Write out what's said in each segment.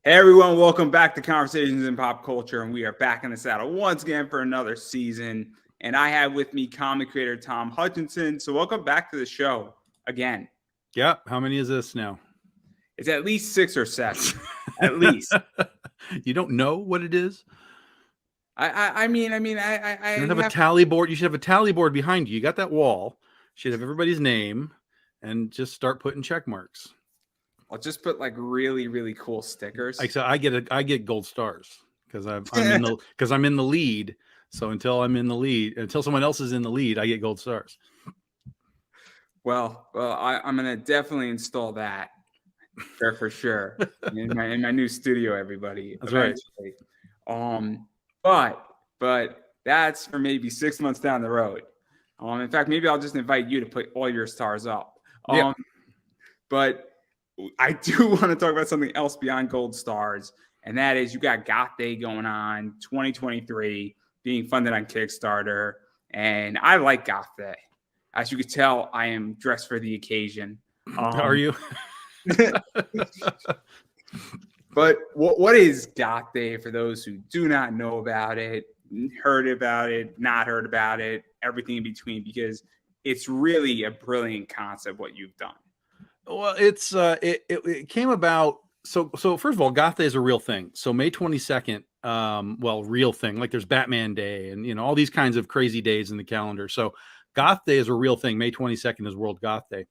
Hey everyone, welcome back to Conversations in Pop Culture, and we are back in the saddle once again for another season. And I have with me comic creator Tom Hutchison. So welcome back to the show again. Yeah, how many is this now? It's at least 6 or 7, at least. You don't know what it is? I You don't have a tally board. You should have a tally board behind you. You got that wall. You should have everybody's name, and just start putting check marks. I'll just put like really, really cool stickers. Like so, I get gold stars because I'm in the lead. So until someone else is in the lead, I get gold stars. Well, I'm gonna definitely install that for sure in my new studio. Everybody, that's eventually. Right. But that's for maybe 6 months down the road. In fact, maybe I'll just invite you to put all your stars up. Yeah. But I do want to talk about something else beyond gold stars, and that is you got Goth Day going on 2023, being funded on Kickstarter, and I like Goth Day. As you can tell, I am dressed for the occasion. Are you? But what is Goth Day for those who do not know about it, heard about it, not heard about it, everything in between? Because it's really a brilliant concept what you've done. Well, it came about. So first of all, Goth Day is a real thing. So May 22nd, real thing. Like there's Batman Day and all these kinds of crazy days in the calendar. So Goth Day is a real thing. May 22nd is World Goth Day.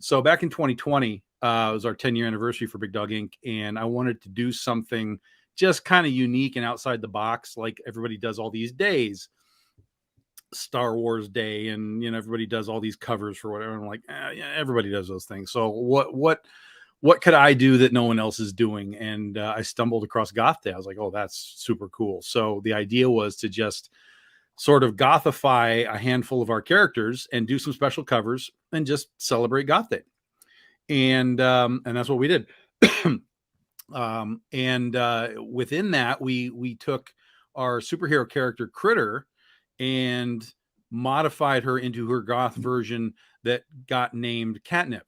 So back in 2020, it was our 10-year anniversary for Big Dog Inc. And I wanted to do something just kind of unique and outside the box, like everybody does all these days. Star Wars Day, and everybody does all these covers for whatever. I'm like, yeah, everybody does those things. So what could I do that no one else is doing? And I stumbled across Goth Day. I was like, oh, that's super cool. So the idea was to just sort of gothify a handful of our characters and do some special covers and just celebrate Goth Day. And that's what we did. Within that, we took our superhero character Critter and modified her into her goth version that got named Catnip.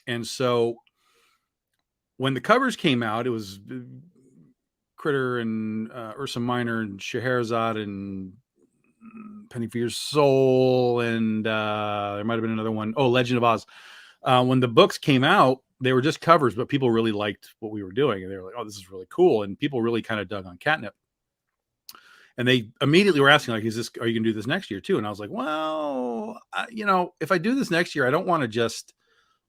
And so when the covers came out, it was Critter and Ursa Minor and Scheherazade and Penny for Your Soul, and there might have been another one. Oh, Legend of Oz. When the books came out, they were just covers, but people really liked what we were doing, and they were like, "Oh, this is really cool!" And people really kind of dug on Catnip. And they immediately were asking, like, are you going to do this next year too? And I was like, well, if I do this next year, I don't want to just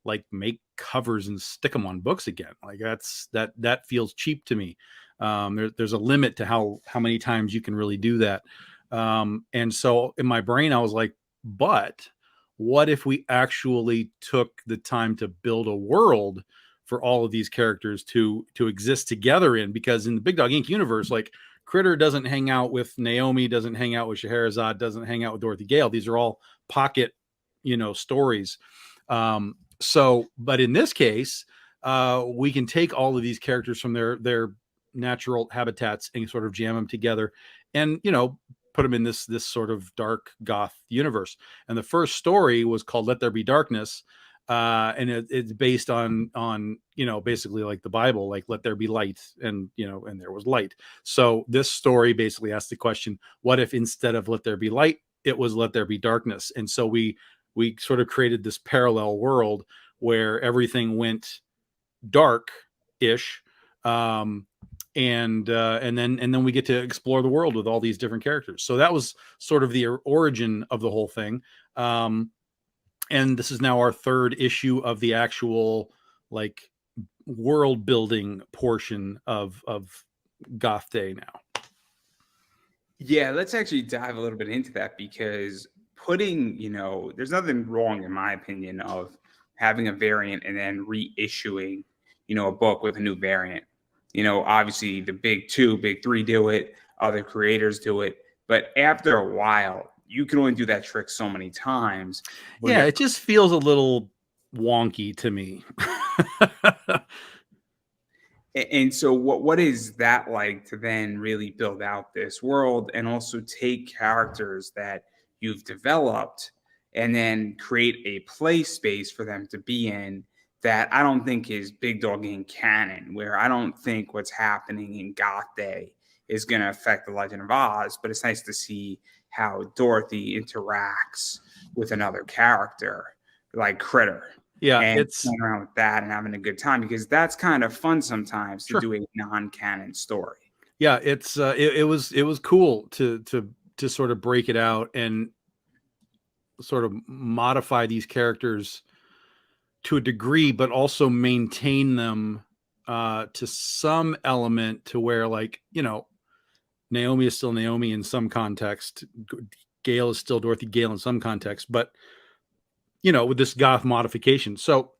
like make covers and stick them on books again. Like that feels cheap to me. There's a limit to how many times you can really do that. And so in my brain, I was like, but what if we actually took the time to build a world for all of these characters to exist together in? Because in the Big Dog Inc. universe, like, Critter doesn't hang out with Naomi, doesn't hang out with Scheherazade, doesn't hang out with Dorothy Gale. These are all pocket, stories. But in this case, we can take all of these characters from their natural habitats and sort of jam them together and, put them in this sort of dark goth universe. And the first story was called Let There Be Darkness. And it's based on basically like the Bible, like let there be light, and and there was light. So this story basically asks the question, what if instead of let there be light, it was let there be darkness? And so we sort of created this parallel world where everything went dark-ish, and then we get to explore the world with all these different characters. So that was sort of the origin of the whole thing. And this is now our third issue of the actual like world building portion of Goth Day now. Yeah, let's actually dive a little bit into that, because putting, there's nothing wrong, in my opinion, of having a variant and then reissuing, a book with a new variant. Obviously the big 2, big 3 do it, other creators do it, but after a while, you can only do that trick so many times. Yeah, it just feels a little wonky to me. And so what is that like to then really build out this world and also take characters that you've developed and then create a play space for them to be in that I don't think is Big Dog Inc. canon, where I don't think what's happening in Goth Day is going to affect the Legend of Oz, but it's nice to see how Dorothy interacts with another character like Critter, Yeah, and it's playing around with that and having a good time, because that's kind of fun sometimes to sure. do a non-canon story. Yeah, it was cool to sort of break it out and sort of modify these characters to a degree, but also maintain them to some element to where, like, you know, Naomi is still Naomi in some context. Gail is still Dorothy Gale in some context, but you know, with this goth modification. So,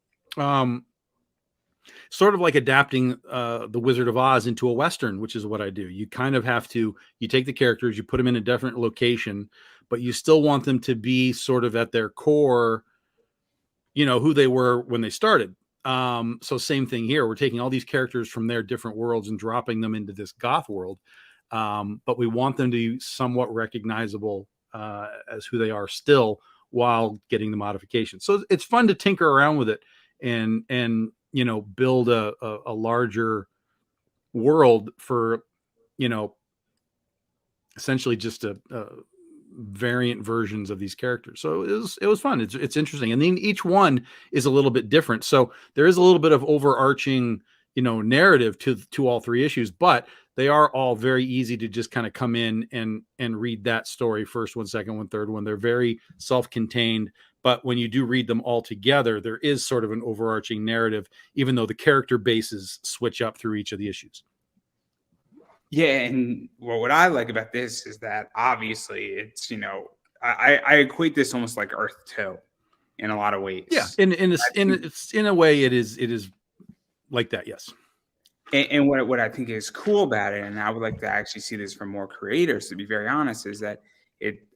sort of like adapting the Wizard of Oz into a Western, which is what I do. You kind of have to, you take the characters, you put them in a different location, but you still want them to be sort of at their core, you know, who they were when they started. So same thing here. We're taking all these characters from their different worlds and dropping them into this goth world. But we want them to be somewhat recognizable as who they are still, while getting the modification. So it's fun to tinker around with it and you know, build a larger world for, you know, essentially just a variant versions of these characters. So it was fun. It's interesting, and then each one is a little bit different. So there is a little bit of overarching, you know, narrative to all three issues, but they are all very easy to just kind of come in and read that story, first one, second one, third one. They're very self-contained, but when you do read them all together, there is sort of an overarching narrative, even though the character bases switch up through each of the issues. Yeah, and well, what I like about this is that obviously it's, you know, I equate this almost like Earth 2 in a lot of ways. Yeah, in a way, it is like that. Yes. And what I think is cool about it, and I would like to actually see this from more creators, to be very honest, is that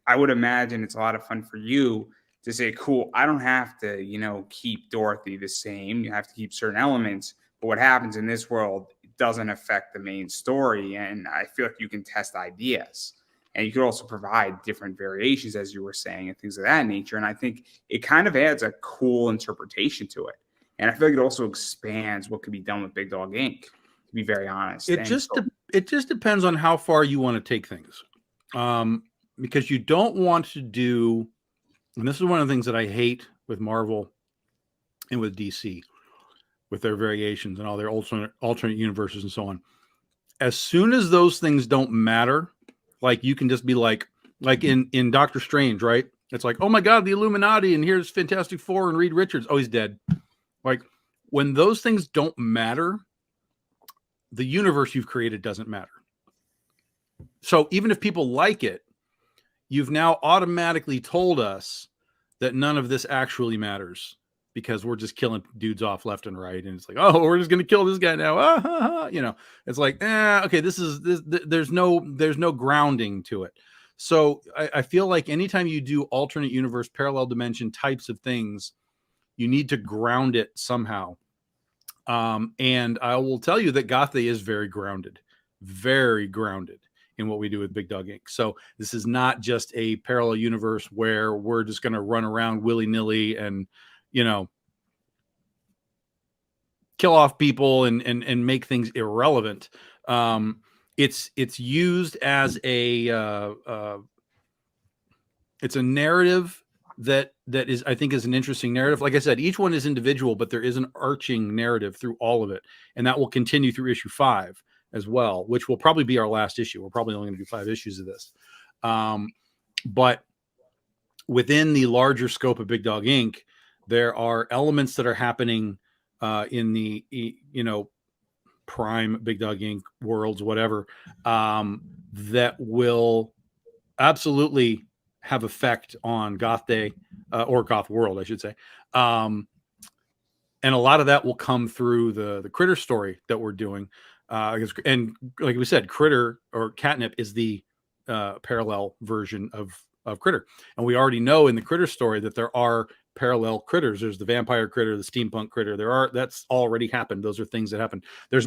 I would imagine it's a lot of fun for you to say, cool, I don't have to, you know, keep Dorothy the same. You have to keep certain elements, but what happens in this world doesn't affect the main story. And I feel like you can test ideas. And you could also provide different variations, as you were saying, and things of that nature. And I think it kind of adds a cool interpretation to it. And I feel like it also expands what could be done with Big Dog Inc., to be very honest. It And just so, it just depends on how far you want to take things, because you don't want to do. And this is one of the things that I hate with Marvel and with DC, with their variations and all their alternate universes and so on. As soon as those things don't matter, like you can just be like in Doctor Strange, right? It's like, oh my God, the Illuminati, and here's Fantastic Four and Reed Richards. Oh, he's dead. Like, when those things don't matter, the universe you've created doesn't matter. So even if people like it, you've now automatically told us that none of this actually matters, because we're just killing dudes off left and right. And it's like, oh, we're just going to kill this guy now. Ah, ha, ha. You know, it's like, okay, there's no grounding to it. So I feel like anytime you do alternate universe, parallel dimension types of things, you need to ground it somehow. And I will tell you that Gotha is very grounded in what we do with Big Dog Inc. So this is not just a parallel universe where we're just going to run around willy-nilly and, you know, kill off people and make things irrelevant. It's used as it's a narrative that is, I think, is an interesting narrative. Like I said, each one is individual, but there is an arching narrative through all of it, and that will continue through issue 5 as well, which will probably be our last issue. We're probably only going to do 5 issues of this, but within the larger scope of Big Dog Inc., there are elements that are happening in the, you know, prime Big Dog Inc. worlds, whatever, that will absolutely have effect on Goth Day or Goth World, I should say. And a lot of that will come through the Critter story that we're doing. And like we said, Critter or Catnip is the parallel version of Critter. And we already know in the Critter story that there are parallel critters. There's the vampire critter, the steampunk critter. That's already happened. Those are things that happen. We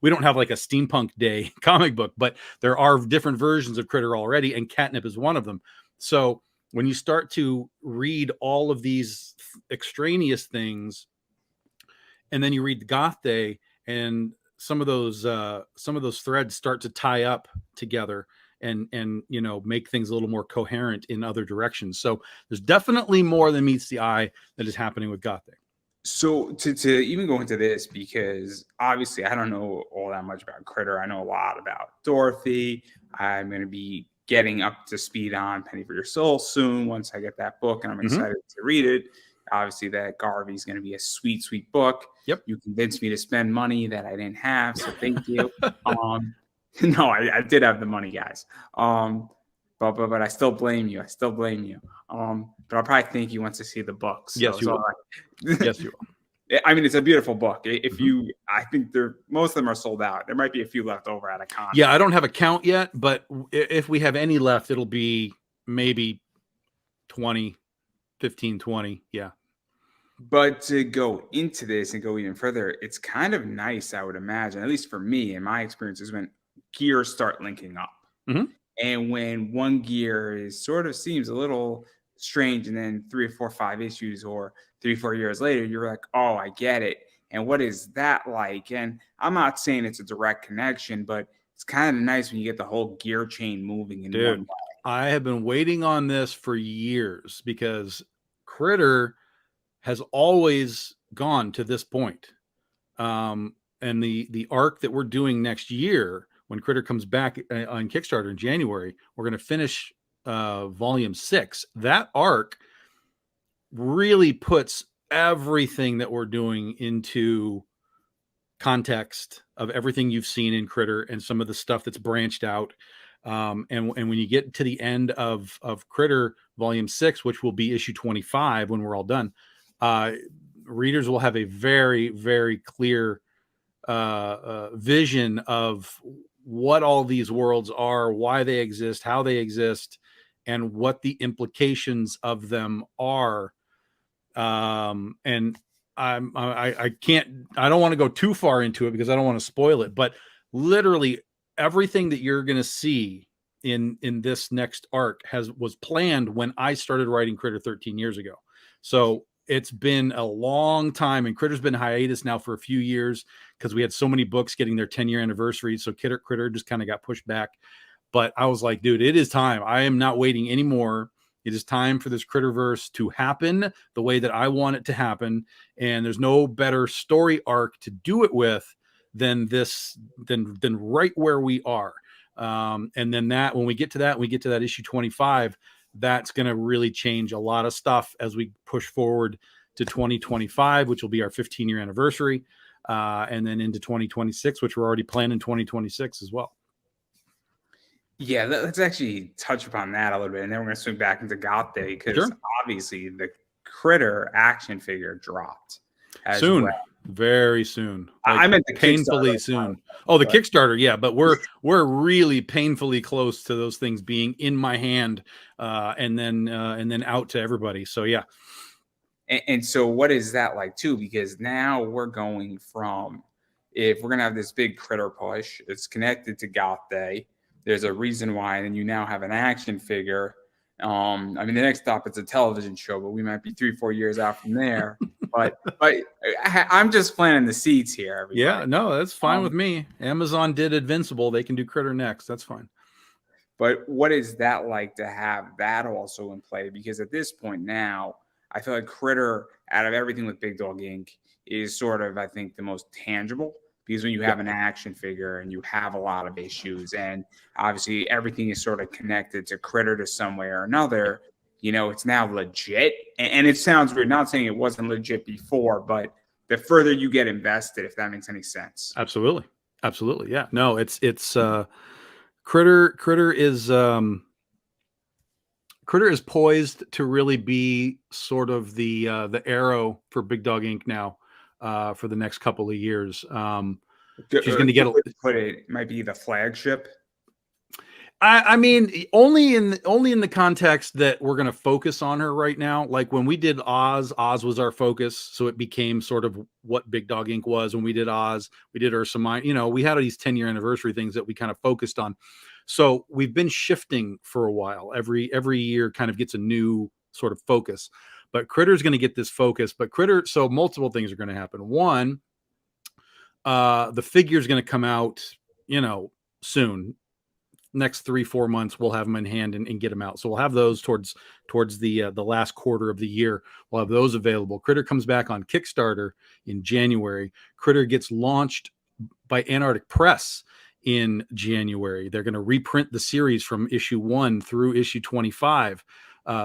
don't have like a steampunk day comic book, but there are different versions of Critter already, and Catnip is one of them. So when you start to read all of these extraneous things, and then you read the Goth Day, and some of those threads start to tie up together and make things a little more coherent in other directions. So there's definitely more than meets the eye that is happening with Goth Day. So to even go into this, because obviously I don't know all that much about Critter. I know a lot about Dorothy. I'm going to be getting up to speed on Penny for Your Soul soon once I get that book, and I'm excited to read it. Obviously, that Garvey is going to be a sweet, sweet book. Yep. You convinced me to spend money that I didn't have, so thank you. No, I did have the money, guys. But I still blame you. I still blame you. But I'll probably thank you once I see the book. So yes, you will. Right. Yes, you will. I mean, it's a beautiful book. If you, I think most of them are sold out. There might be a few left over at a con. Yeah, I don't have a count yet, but if we have any left, it'll be maybe 20, 15, 20. Yeah. But to go into this and go even further, it's kind of nice, I would imagine, at least for me, in my experiences, when gears start linking up. And when one gear sort of seems a little strange, and then 3 or 4 or 5 issues or 3 or 4 years later, you're like, oh, I get it. And what is that like? And I'm not saying it's a direct connection, but it's kind of nice when you get the whole gear chain moving in one way. I have been waiting on this for years because Critter has always gone to this point. And the arc that we're doing next year, when Critter comes back on Kickstarter in January, we're going to finish volume 6. That arc really puts everything that we're doing into context of everything you've seen in Critter and some of the stuff that's branched out. And when you get to the end of Critter volume 6, which will be issue 25 when we're all done, readers will have a very, very clear vision of what all these worlds are, why they exist, how they exist, and what the implications of them are. And I don't want to go too far into it because I don't want to spoil it, but literally everything that you're going to see in this next arc was planned when I started writing Critter 13 years ago. So it's been a long time, and Critter's been hiatus now for a few years because we had so many books getting their 10-year anniversary. So Critter just kind of got pushed back. But I was like, dude, it is time. I am not waiting anymore. It is time for this Critterverse to happen the way that I want it to happen. And there's no better story arc to do it with than right where we are. And then when we get to that issue 25, that's going to really change a lot of stuff as we push forward to 2025, which will be our 15-year anniversary. And then into 2026, which we're already planning 2026 as well. Yeah, let's actually touch upon that a little bit, and then we're going to swing back into Goth Day because obviously the Critter action figure dropped soon, well. Very soon. I meant the painfully soon. The Kickstarter, yeah, but we're really painfully close to those things being in my hand, and then out to everybody. So yeah. And so, what is that like too? Because now we're going from, if we're going to have this big Critter push, it's connected to Goth Day. There's a reason why, and then you now have an action figure. I mean, the next stop it's a television show, but we might be 3-4 years out from there. but I'm just planting the seeds here. Everybody. Yeah, no, that's fine with me. Amazon did Invincible; they can do Critter next. That's fine. But what is that like to have that also in play? Because at this point now, I feel like Critter, out of everything with Big Dog Inc., is sort of, I think, the most tangible. Because when you have an action figure and you have a lot of issues, and obviously everything is sort of connected to Critter to some way or another, it's now legit. And it sounds weird, not saying it wasn't legit before, but the further you get invested, if that makes any sense. Absolutely. Absolutely. Yeah. No, it's Critter is poised to really be sort of the arrow for Big Dog Inc. now. For the next couple of years, she's going to get. It might be the flagship. I mean, only in the context that we're going to focus on her right now. Like when we did Oz was our focus, so it became sort of what Big Dog Inc. was. When we did Oz, we did Ursa. We had these 10-year anniversary things that we kind of focused on. So we've been shifting for a while. Every year kind of gets a new sort of focus. but Critter's going to get this focus. But Critter, so multiple things are going to happen. One, the figure is going to come out, soon. Next 3-4 months, we'll have them in hand and get them out. So we'll have those towards the last quarter of the year. We'll have those available. Critter comes back on Kickstarter in January. Critter gets launched by Antarctic Press in January. They're going to reprint the series from issue 1 through issue 25,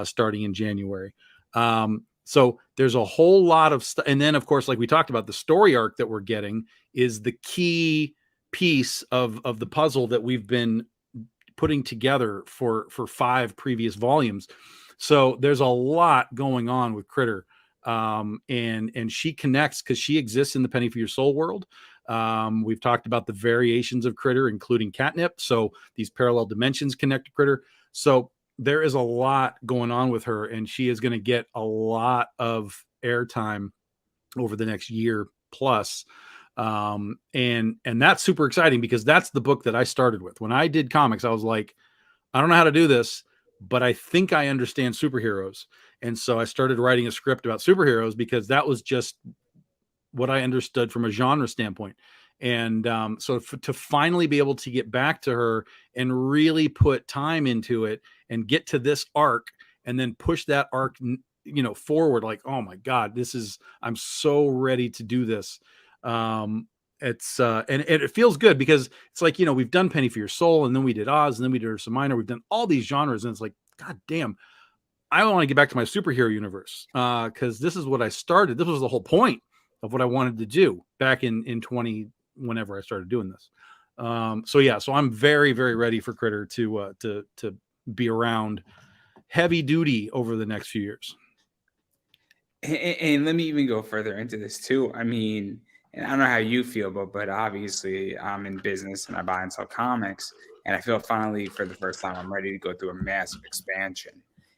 starting in January. So there's a whole lot of stuff. And then, of course, like we talked about, the story arc that we're getting is the key piece of the puzzle that we've been putting together for 5 previous volumes. So there's a lot going on with Critter. And she connects because she exists in the Penny for Your Soul world. We've talked about the variations of Critter, including catnip. So these parallel dimensions connect to Critter. So there is a lot going on with her, and she is going to get a lot of airtime over the next year plus. And that's super exciting because that's the book that I started with. When I did comics, I was like, I don't know how to do this, but I think I understand superheroes. And so I started writing a script about superheroes because that was just what I understood from a genre standpoint. And to finally be able to get back to her and really put time into it and get to this arc and then push that arc, forward, like, oh my God, I'm so ready to do this. It's and it feels good because it's like, we've done Penny for Your Soul, and then we did Oz, and then we did Ursa Minor. We've done all these genres, and it's like, God damn, I want to get back to my superhero universe, because this is what I started. This was the whole point of what I wanted to do back in 20, whenever I started doing this. So I'm very, very ready for Critter to be around heavy duty over the next few years. And let me even go further into this too. I mean, and I don't know how you feel, but obviously I'm in business and I buy and sell comics, and I feel finally for the first time I'm ready to go through a massive expansion.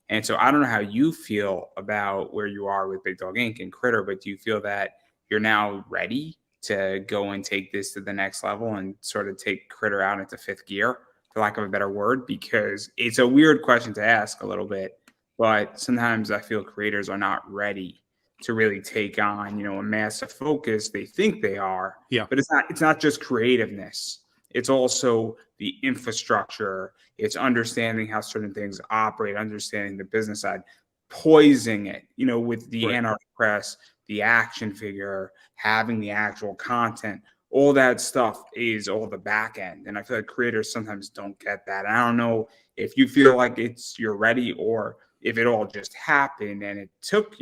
And so I don't know how you feel about where you are with Big Dog Inc. and Critter, but do you feel that you're now ready to go and take this to the next level and sort of take Critter out into 5th gear, for lack of a better word? Because it's a weird question to ask a little bit, but sometimes I feel creators are not ready to really take on, a massive focus. They think they are, Yeah. but it's not just creativeness. It's also the infrastructure. It's understanding how certain things operate, understanding the business side, poising it, with the Antarctic Press, the action figure, having the actual content. All that stuff is all the back end. And I feel like creators sometimes don't get that. And I don't know if you feel like you're ready, or if it all just happened and it took,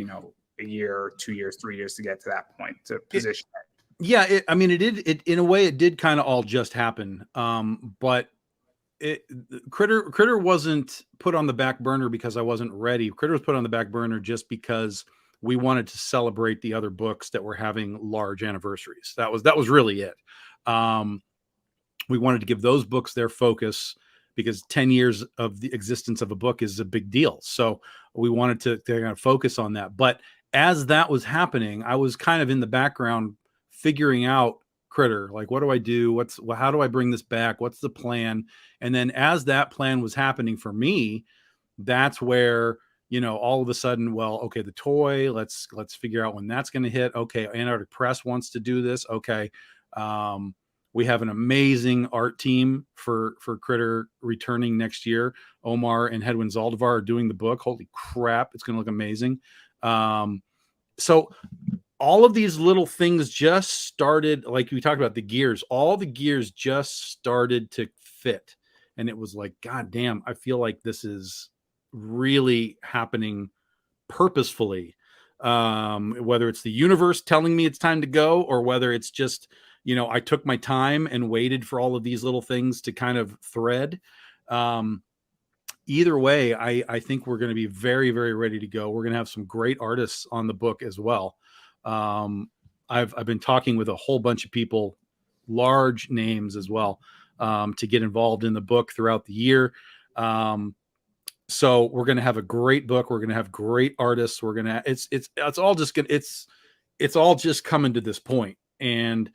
a year, 2 years, 3 years to get to that point to position it. Yeah, it in a way it did kind of all just happen. But Critter wasn't put on the back burner because I wasn't ready. Critter was put on the back burner just because we wanted to celebrate the other books that were having large anniversaries. That was really it. We wanted to give those books their focus because 10 years of the existence of a book is a big deal. So we wanted to kind of focus on that. But as that was happening, I was kind of in the background figuring out Critter, like, what do I do? How do I bring this back? What's the plan? And then as that plan was happening for me, that's where, all of a sudden, well, okay, the toy, let's figure out when that's going to hit. Okay. Antarctic Press wants to do this. Okay. We have an amazing art team for Critter returning next year. Omar and Hedwin Zaldivar are doing the book. Holy crap. It's going to look amazing. So all of these little things just started, like we talked about the gears, all the gears just started to fit. And it was like, God damn, I feel like this is really happening purposefully. Whether it's the universe telling me it's time to go, or whether it's just, I took my time and waited for all of these little things to kind of thread. Either way, I think we're going to be very, very ready to go. We're going to have some great artists on the book as well. I've been talking with a whole bunch of people, large names as well, to get involved in the book throughout the year. So we're going to have a great book. We're going to have great artists. We're going to, it's all just coming to this point. And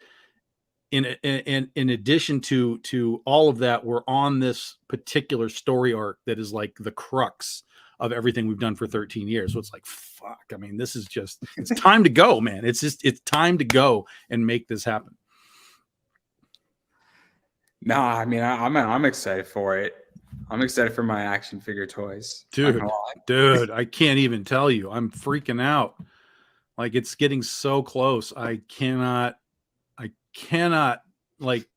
in addition to all of that, we're on this particular story arc that is like the crux of everything we've done for 13 years. So it's like, fuck, I mean, this is just, it's time to go, man. It's time to go and make this happen. No, I mean, I'm excited for it. I'm excited for my action figure toys. Dude, I can't even tell you. I'm freaking out. Like, it's getting so close. I cannot like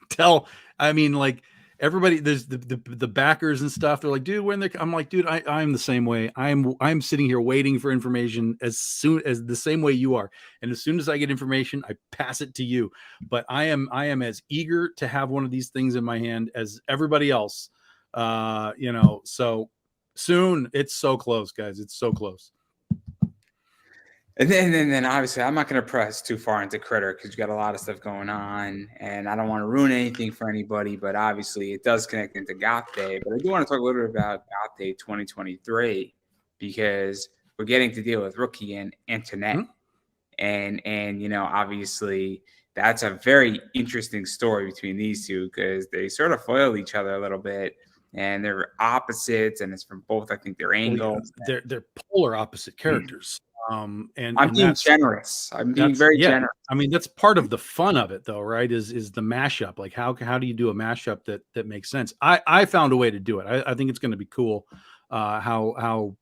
tell. I mean, like, everybody, there's the backers and stuff. They're like, dude, when they, I'm like, dude, I'm the same way. I'm sitting here waiting for information as soon as the same way you are. And as soon as I get information, I pass it to you. But I am as eager to have one of these things in my hand as everybody else. You know, so soon. It's so close, guys. It's so close. And then obviously I'm not going to press too far into Critter because you got a lot of stuff going on, and I don't want to ruin anything for anybody. But obviously it does connect into Goth Day. But I do want to talk a little bit about Goth Day 2023 because we're getting to deal with Rookie and Antoinette, and you know, obviously that's a very interesting story between these two because they sort of foil each other a little bit. And they're opposites, and it's from both, I think, their angles. They're polar opposite characters. And I'm being generous. I'm being very generous. I mean, that's part of the fun of it, though, right? Is the mashup. Like, how do you do a mashup that makes sense? I found a way to do it. I think it's going to be cool. How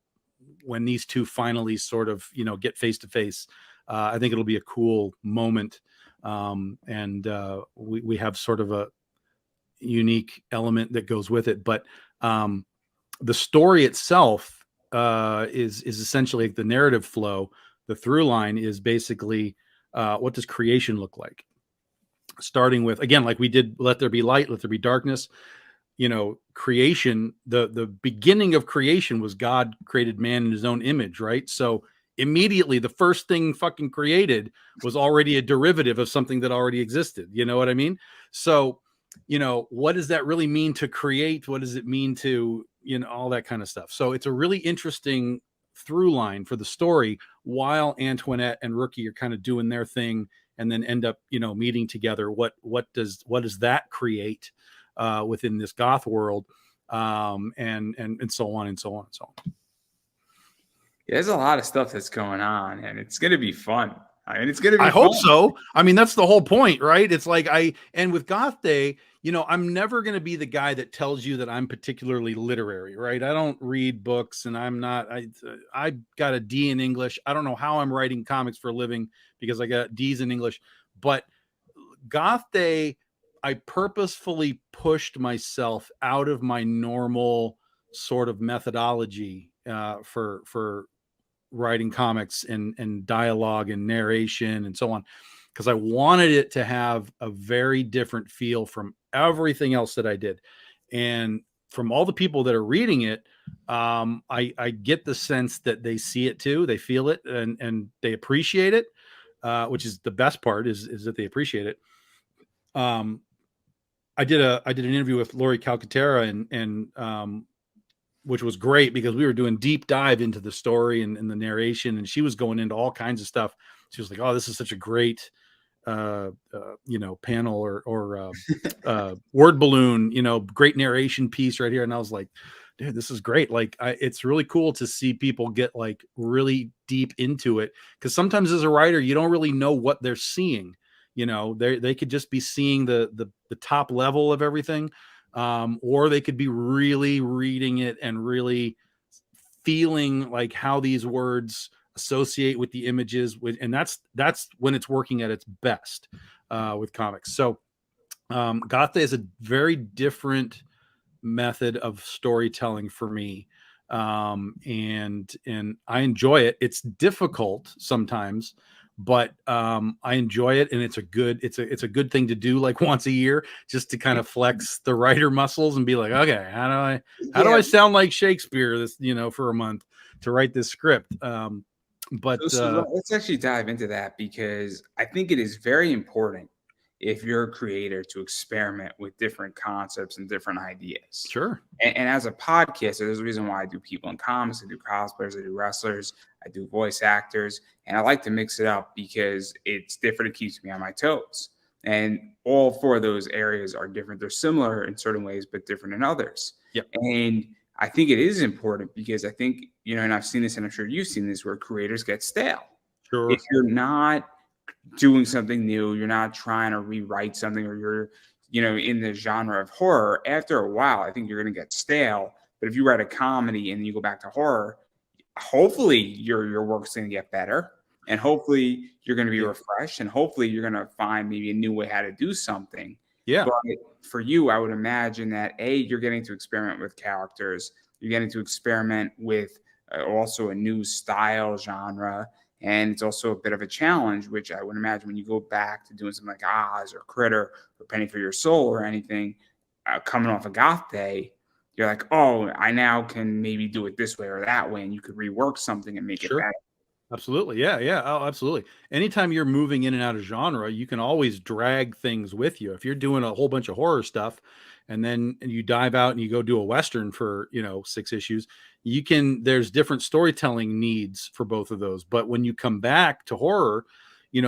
when these two finally sort of, you know, get face to face, I think it'll be a cool moment. And we have sort of a unique element that goes with it, but the story itself is essentially like the narrative flow. The through line is basically what does creation look like, starting with, again, like we did, let there be light, let there be darkness. You know, creation, the beginning of creation was God created man in his own image, right? So immediately the first thing fucking created was already a derivative of something that already existed. You know what I mean? So, you know, what does that really mean to create? What does it mean to, you know, all that kind of stuff. So it's a really interesting through line for the story while Antoinette and Rookie are kind of doing their thing and then end up, you know, meeting together. What does that create within this Goth world? And so on and so on and so on. Yeah, there's a lot of stuff that's going on, and it's going to be fun. I mean, it's going to be I fun. hope so. I mean, that's the whole point, right? It's like and with Goth Day, you know, I'm never going to be the guy that tells you that I'm particularly literary, right? I don't read books, and I'm not, I got a D in English. I don't know how I'm writing comics for a living because I got D's in English, but Goth Day, I purposefully pushed myself out of my normal sort of methodology for writing comics and dialogue and narration and so on, because I wanted it to have a very different feel from everything else that I did. And from all the people that are reading it, I get the sense that they see it too, they feel it, and they appreciate it, which is the best part, is that they appreciate it. I did an interview with Lori Calcaterra and which was great because we were doing deep dive into the story and the narration, and she was going into all kinds of stuff. She was like, "Oh, this is such a great, you know, panel or word balloon, you know, great narration piece right here." And I was like, "Dude, this is great." Like, it's really cool to see people get like really deep into it, because sometimes as a writer, you don't really know what they're seeing. You know, they could just be seeing the top level of everything. Or they could be really reading it and really feeling like how these words associate with the images, and that's when it's working at its best with comics. So Goth Day is a very different method of storytelling for me, and I enjoy it. It's difficult sometimes, but I enjoy it, and it's a good thing to do like once a year, just to kind of flex the writer muscles and be like, okay, how do I sound like Shakespeare this, you know, for a month to write this script. But so let's actually dive into that, because I think it is very important if you're a creator to experiment with different concepts and different ideas. Sure. And as a podcaster, there's a reason why I do people in comics, I do cosplayers, I do wrestlers, I do voice actors, and I like to mix it up because it's different. It keeps me on my toes. And all four of those areas are different. They're similar in certain ways, but different in others. Yep. And I think it is important because I think, and I've seen this and I'm sure you've seen this, where creators get stale. If Sure. you're not doing something new, you're not trying to rewrite something, or you're, in the genre of horror, after a while, I think you're going to get stale. But if you write a comedy and you go back to horror, hopefully your work's going to get better, and hopefully you're going to be Yeah. refreshed, and hopefully you're going to find maybe a new way how to do something. Yeah. But for you, I would imagine that you're getting to experiment with characters, you're getting to experiment with also a new style genre, and it's also a bit of a challenge, which I would imagine when you go back to doing something like Oz or Critter or Penny for Your Soul or anything, coming off a Goth day, you're like, oh, I now can maybe do it this way or that way, and you could rework something and make it Sure. better. Absolutely. Yeah. Yeah. Oh, absolutely. Anytime you're moving in and out of genre, you can always drag things with you. If you're doing a whole bunch of horror stuff and then you dive out and you go do a Western for, 6 issues, there's different storytelling needs for both of those. But when you come back to horror,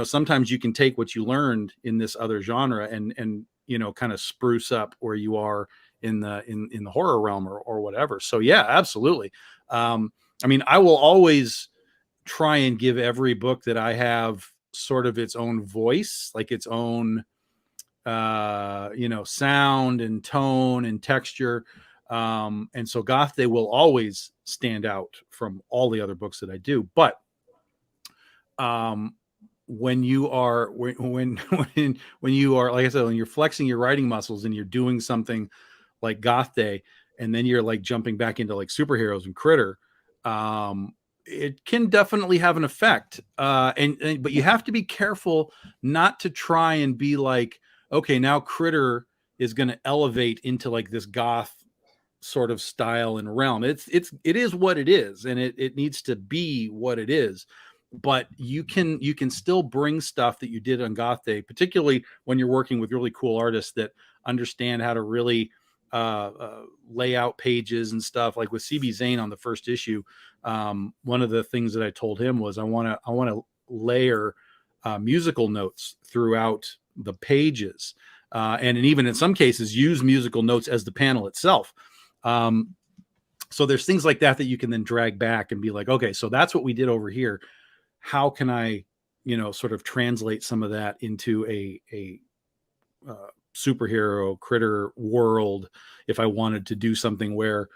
sometimes you can take what you learned in this other genre and kind of spruce up where you are in the horror realm or whatever. So yeah, absolutely. I will always try and give every book that I have sort of its own voice, like its own sound and tone and texture. And so Goth Day will always stand out from all the other books that I do. But when you are when you are, like I said, when you're flexing your writing muscles and you're doing something like Goth Day, and then you're like jumping back into like superheroes and Critter, it can definitely have an effect. But you have to be careful not to try and be like, okay, now Critter is going to elevate into like this goth sort of style and realm. It is what it is, and it needs to be what it is. But you can still bring stuff that you did on Goth Day, particularly when you're working with really cool artists that understand how to really lay out pages and stuff. Like with CB Zane on the first issue, one of the things that I told him was I want to layer musical notes throughout the pages, and even in some cases use musical notes as the panel itself. So there's things like that you can then drag back and be like, okay, so that's what we did over here. How can I, sort of translate some of that into a superhero Critter world if I wanted to do something where,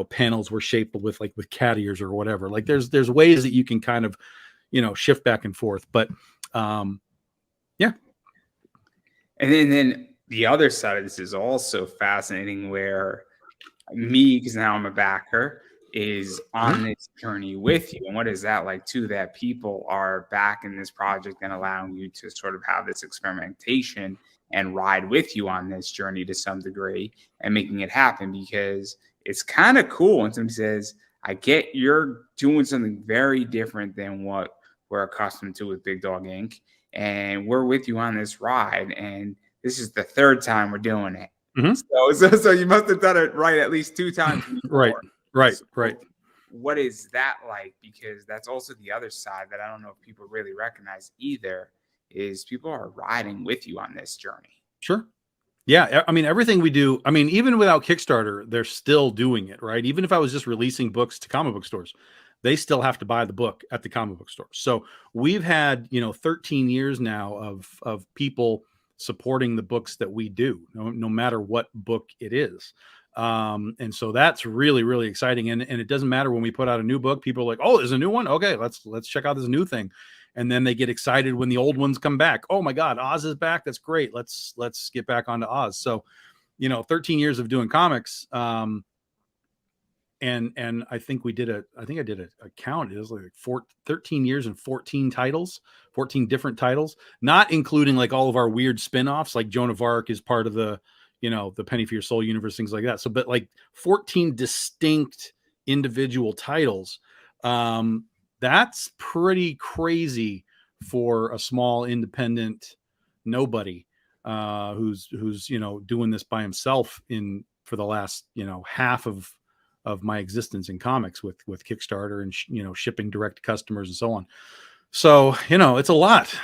panels were shaped with cat ears or whatever. Like there's ways that you can kind of, shift back and forth. But yeah. And then the other side of this is also fascinating, where me, because now I'm a backer, is on this journey with you. And what is that like too, that people are back in this project and allowing you to sort of have this experimentation and ride with you on this journey to some degree and making it happen? Because it's kind of cool when somebody says, I get you're doing something very different than what we're accustomed to with Big Dog Inc. And we're with you on this ride. And this is the third time we're doing it. Mm-hmm. So you must have done it right at least 2 times before. Right. So Right. What is that like? Because that's also the other side that I don't know if people really recognize either, is people are riding with you on this journey. Sure. Yeah. Everything we do, even without Kickstarter, they're still doing it, right? Even if I was just releasing books to comic book stores, they still have to buy the book at the comic book store. So we've had, 13 years now of people supporting the books that we do, no matter what book it is. And so that's really, really exciting. And it doesn't matter when we put out a new book, people are like, oh, there's a new one. Okay, let's check out this new thing. And then they get excited when the old ones come back. Oh my God, Oz is back. That's great. Let's get back onto Oz. So, 13 years of doing comics. And I think I did a count. It was like 13 years and 14 titles, 14 different titles, not including like all of our weird spin-offs, like Joan of Arc is part of the, the Penny for Your Soul universe, things like that. So, but like 14 distinct individual titles. That's pretty crazy for a small independent nobody who's doing this by himself for the last half of my existence in comics with Kickstarter and shipping direct to customers and so on. So it's a lot.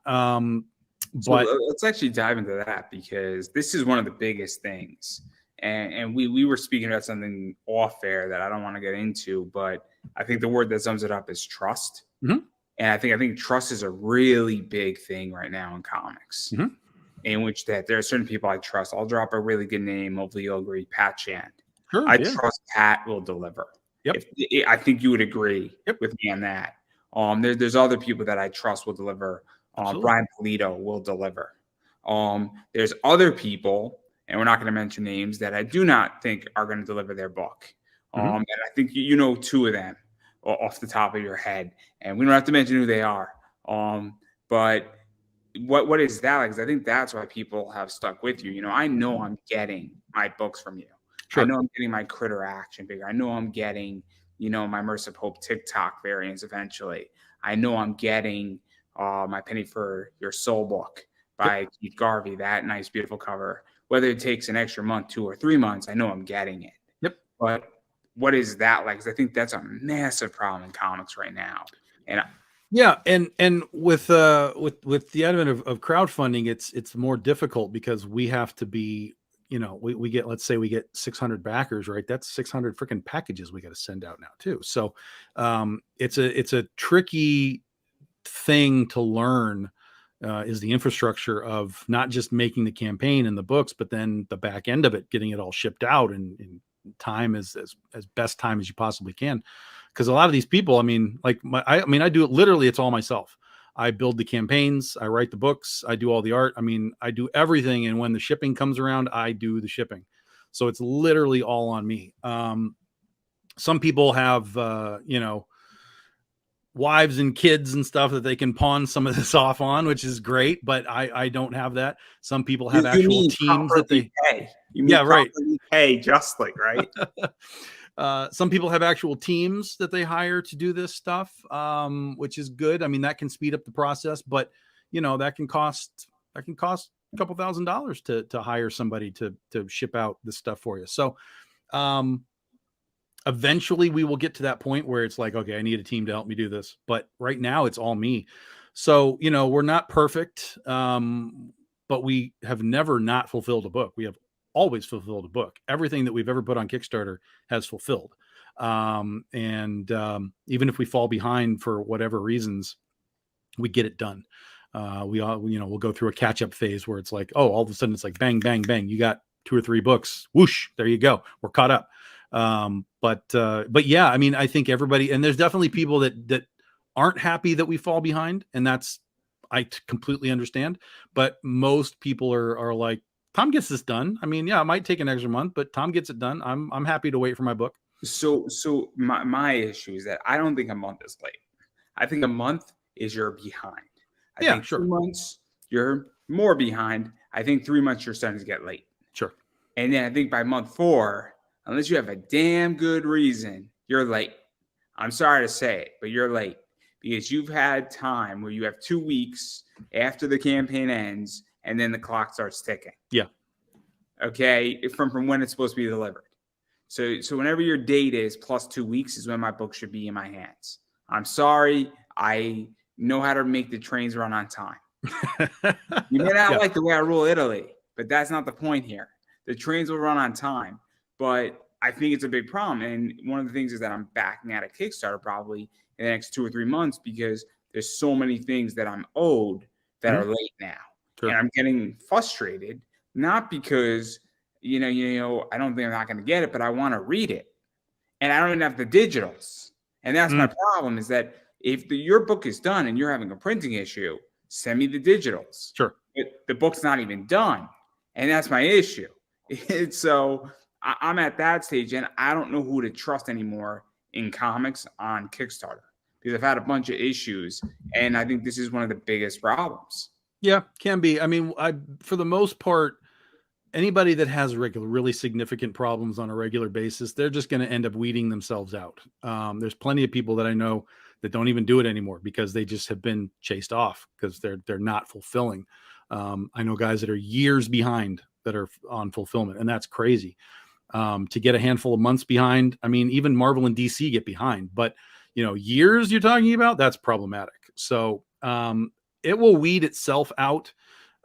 But let's actually dive into that, because this is one of the biggest things. and we were speaking about something off air that I don't want to get into, but I think the word that sums it up is trust. Mhm. And I think trust is a really big thing right now in comics, Mhm. in which that there are certain people I trust. I'll drop a really good name. Hopefully you'll agree. Pat Shand. Sure. I Yeah. trust Pat will deliver. Yep. I think you would agree Yep. with me on that. There's other people that I trust will deliver. Absolutely. Brian Polito will deliver. There's other people, and we're not going to mention names, that I do not think are going to deliver their book. Mhm. And I think you know two of them off the top of your head, and we don't have to mention who they are. But what is that like? 'Cause I think that's why people have stuck with you. I know I'm getting my books from you. I Sure. know I'm getting my Critter action figure. I know I'm getting, my Mercy Pope TikTok variants eventually. I know I'm getting my Penny for Your Soul book by Keith Garvey, that nice, beautiful cover. Whether it takes an extra month, 2 or 3 months, I know I'm getting it. Yep. But what is that like? 'Cause I think that's a massive problem in comics right now. And Yeah, and with the advent of crowdfunding, it's more difficult because we have to be, we get, let's say we get 600 backers, right? That's 600 freaking packages we got to send out now too. So it's a tricky thing to learn, is the infrastructure of not just making the campaign and the books, but then the back end of it, getting it all shipped out in time as best time as you possibly can. Because a lot of these people, I mean, like I do it literally. It's all myself. I build the campaigns, I write the books, I do all the art. I mean, I do everything. And when the shipping comes around, I do the shipping. So it's literally all on me. Some people have, wives and kids and stuff that they can pawn some of this off on, which is great, but I don't have that. Some people have you actual mean teams that they, pay. You mean yeah, right. properly pay justly, right? Some people have actual teams that they hire to do this stuff, which is good. I mean, that can speed up the process, but that can cost a couple $1,000s to hire somebody to ship out this stuff for you. So, eventually we will get to that point where it's like, okay, I need a team to help me do this. But right now it's all me. So, we're not perfect. But we have never not fulfilled a book. We have always fulfilled a book. Everything that we've ever put on Kickstarter has fulfilled. And even if we fall behind for whatever reasons, we get it done. We'll go through a catch up phase where it's like, oh, all of a sudden it's like bang, bang, bang. You got 2 or 3 books. Whoosh, there you go. We're caught up. But yeah, I mean, I think everybody, and there's definitely people that aren't happy that we fall behind, and I completely understand. But most people are like, Tom gets this done. I mean, yeah, it might take an extra month, but Tom gets it done. I'm happy to wait for my book. So my issue is that I don't think a month is late. I think a month is you're behind. I Yeah, think sure. 2 months you're more behind. I think 3 months you're starting to get late. Sure. And then I think by month 4, unless you have a damn good reason, you're late. I'm sorry to say it, but you're late because you've had time where you have 2 weeks after the campaign ends and then the clock starts ticking. Yeah. Okay. From when it's supposed to be delivered. So whenever your date is plus 2 weeks is when my book should be in my hands. I'm sorry. I know how to make the trains run on time. You may not like the way I rule Italy, but that's not the point here. The trains will run on time, but I think it's a big problem. And one of the things is that I'm backing out of Kickstarter probably in the next 2 or 3 months because there's so many things that I'm owed that are late now. Sure. And I'm getting frustrated, not because, I don't think I'm not going to get it, but I want to read it. And I don't even have the digitals. And that's my problem is that if your book is done and you're having a printing issue, send me the digitals. Sure. The book's not even done. And that's my issue. So I'm at that stage and I don't know who to trust anymore in comics on Kickstarter because I've had a bunch of issues. And I think this is one of the biggest problems. Yeah, can be. I mean, for the most part, anybody that has really significant problems on a regular basis, they're just going to end up weeding themselves out. There's plenty of people that I know that don't even do it anymore because they just have been chased off because they're not fulfilling. I know guys that are years behind that are on fulfillment, and that's crazy. To get a handful of months behind, I mean, even Marvel and DC get behind, but years you're talking about, that's problematic. So it will weed itself out.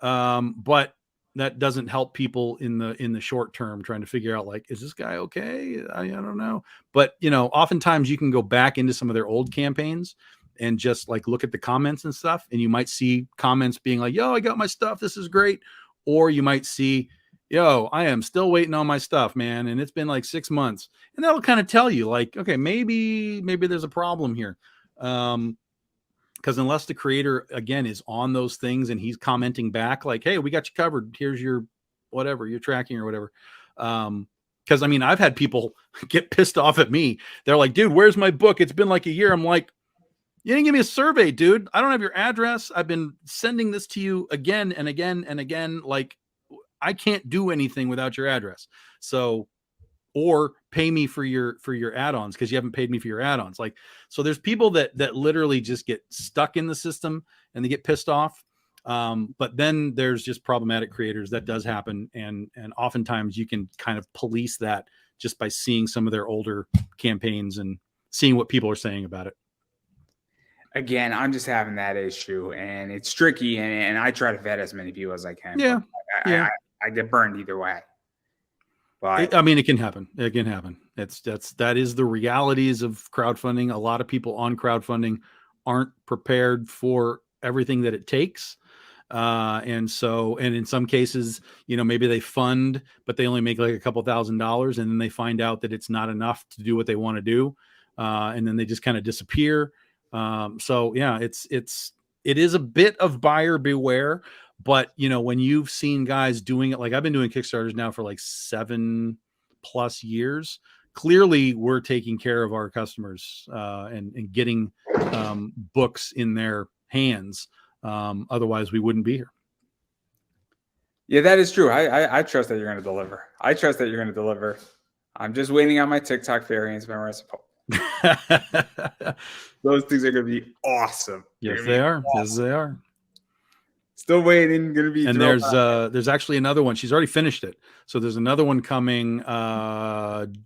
But that doesn't help people in the short term trying to figure out, like, is this guy okay? I don't know. But oftentimes you can go back into some of their old campaigns and just like look at the comments and stuff, and you might see comments being like, yo, I got my stuff, this is great. Or you might see, yo, I am still waiting on my stuff, man, and it's been like 6 months. And that'll kind of tell you, like, okay, maybe there's a problem here. Because unless the creator, again, is on those things and he's commenting back like, hey, we got you covered, here's your whatever, your tracking or whatever. Because I mean, I've had people get pissed off at me. They're like, dude, where's my book? It's been like a year. I'm like, you didn't give me a survey, dude. I don't have your address. I've been sending this to you again and again and again. Like, I can't do anything without your address. So, or pay me for your add-ons, because you haven't paid me for your add-ons. Like, so there's people that literally just get stuck in the system and they get pissed off. But then there's just problematic creators. That does happen. And oftentimes you can kind of police that just by seeing some of their older campaigns and seeing what people are saying about it. Again, I'm just having that issue, and it's tricky, and I try to vet as many people as I can. Yeah. I get burned either way. But I mean, it can happen. It can happen. That is the realities of crowdfunding. A lot of people on crowdfunding aren't prepared for everything that it takes. And in some cases, maybe they fund, but they only make like a couple $1,000, and then they find out that it's not enough to do what they want to do. And then they just kind of disappear. So yeah, it is a bit of buyer beware. But when you've seen guys doing it, like I've been doing Kickstarters now for like 7+ years, clearly we're taking care of our customers and getting books in their hands. Otherwise we wouldn't be here. Yeah, that is true. I trust that you're going to deliver. I trust that you're going to deliver. I'm just waiting on my TikTok variants when we're supposed. Those things are going to be awesome. Yes, they are. Awesome. Yes, they are. Still waiting. Going to be. And there's actually another one. She's already finished it. So there's another one coming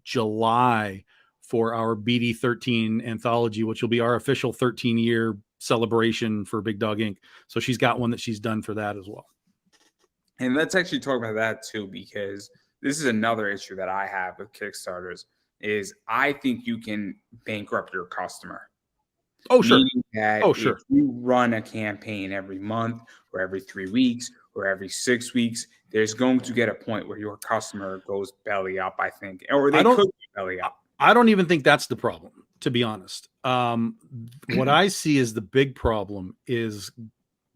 July for our BD13 anthology, which will be our official 13-year celebration for Big Dog Inc. So she's got one that she's done for that as well. And let's actually talk about that too, because this is another issue that I have with Kickstarters. Is I think you can bankrupt your customer. Oh, sure. If you run a campaign every month or every 3 weeks or every 6 weeks, there's going to get a point where your customer goes belly up, I think, or they could go belly up. I don't even think that's the problem, to be honest. What I see as the big problem is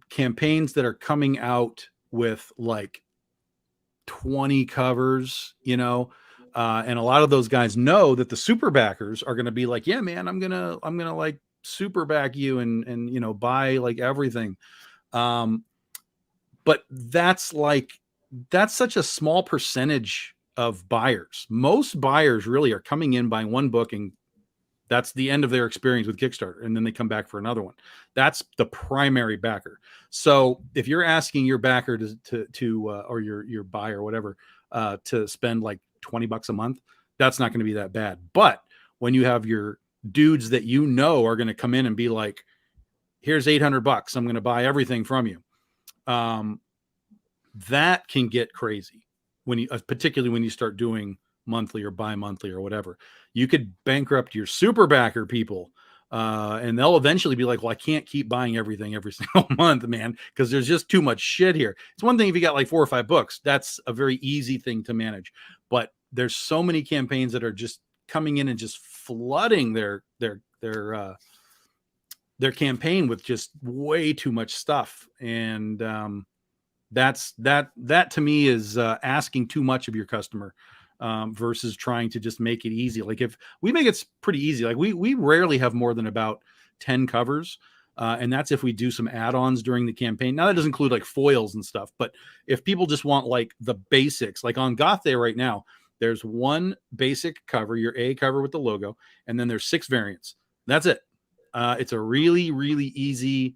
campaigns that are coming out with like 20 covers, and a lot of those guys know that the super backers are going to be like, yeah, man, I'm going to like super back you and buy like everything. But that's such a small percentage of buyers. Most buyers really are coming in, buying one book, and that's the end of their experience with Kickstarter. And then they come back for another one. That's the primary backer. So if you're asking your backer to or your buyer or whatever, to spend like $20 a month, that's not going to be that bad. But when you have your dudes that are going to come in and be like, here's $800, I'm going to buy everything from you, that can get crazy particularly when you start doing monthly or bi-monthly or whatever. You could bankrupt your super backer people, and they'll eventually be like, well, I can't keep buying everything every single month, man, because there's just too much shit here. It's one thing if you got like 4 or 5 books, that's a very easy thing to manage. But there's so many campaigns that are just coming in and just flooding their campaign with just way too much stuff. And that to me is asking too much of your customer, versus trying to just make it easy. Like if we make it pretty easy, like we rarely have more than about 10 covers. And that's if we do some add-ons during the campaign. Now that doesn't include like foils and stuff, but if people just want like the basics, like on Goth Day right now, there's one basic cover, your A cover with the logo, and then there's 6 variants. That's it. It's a really, really easy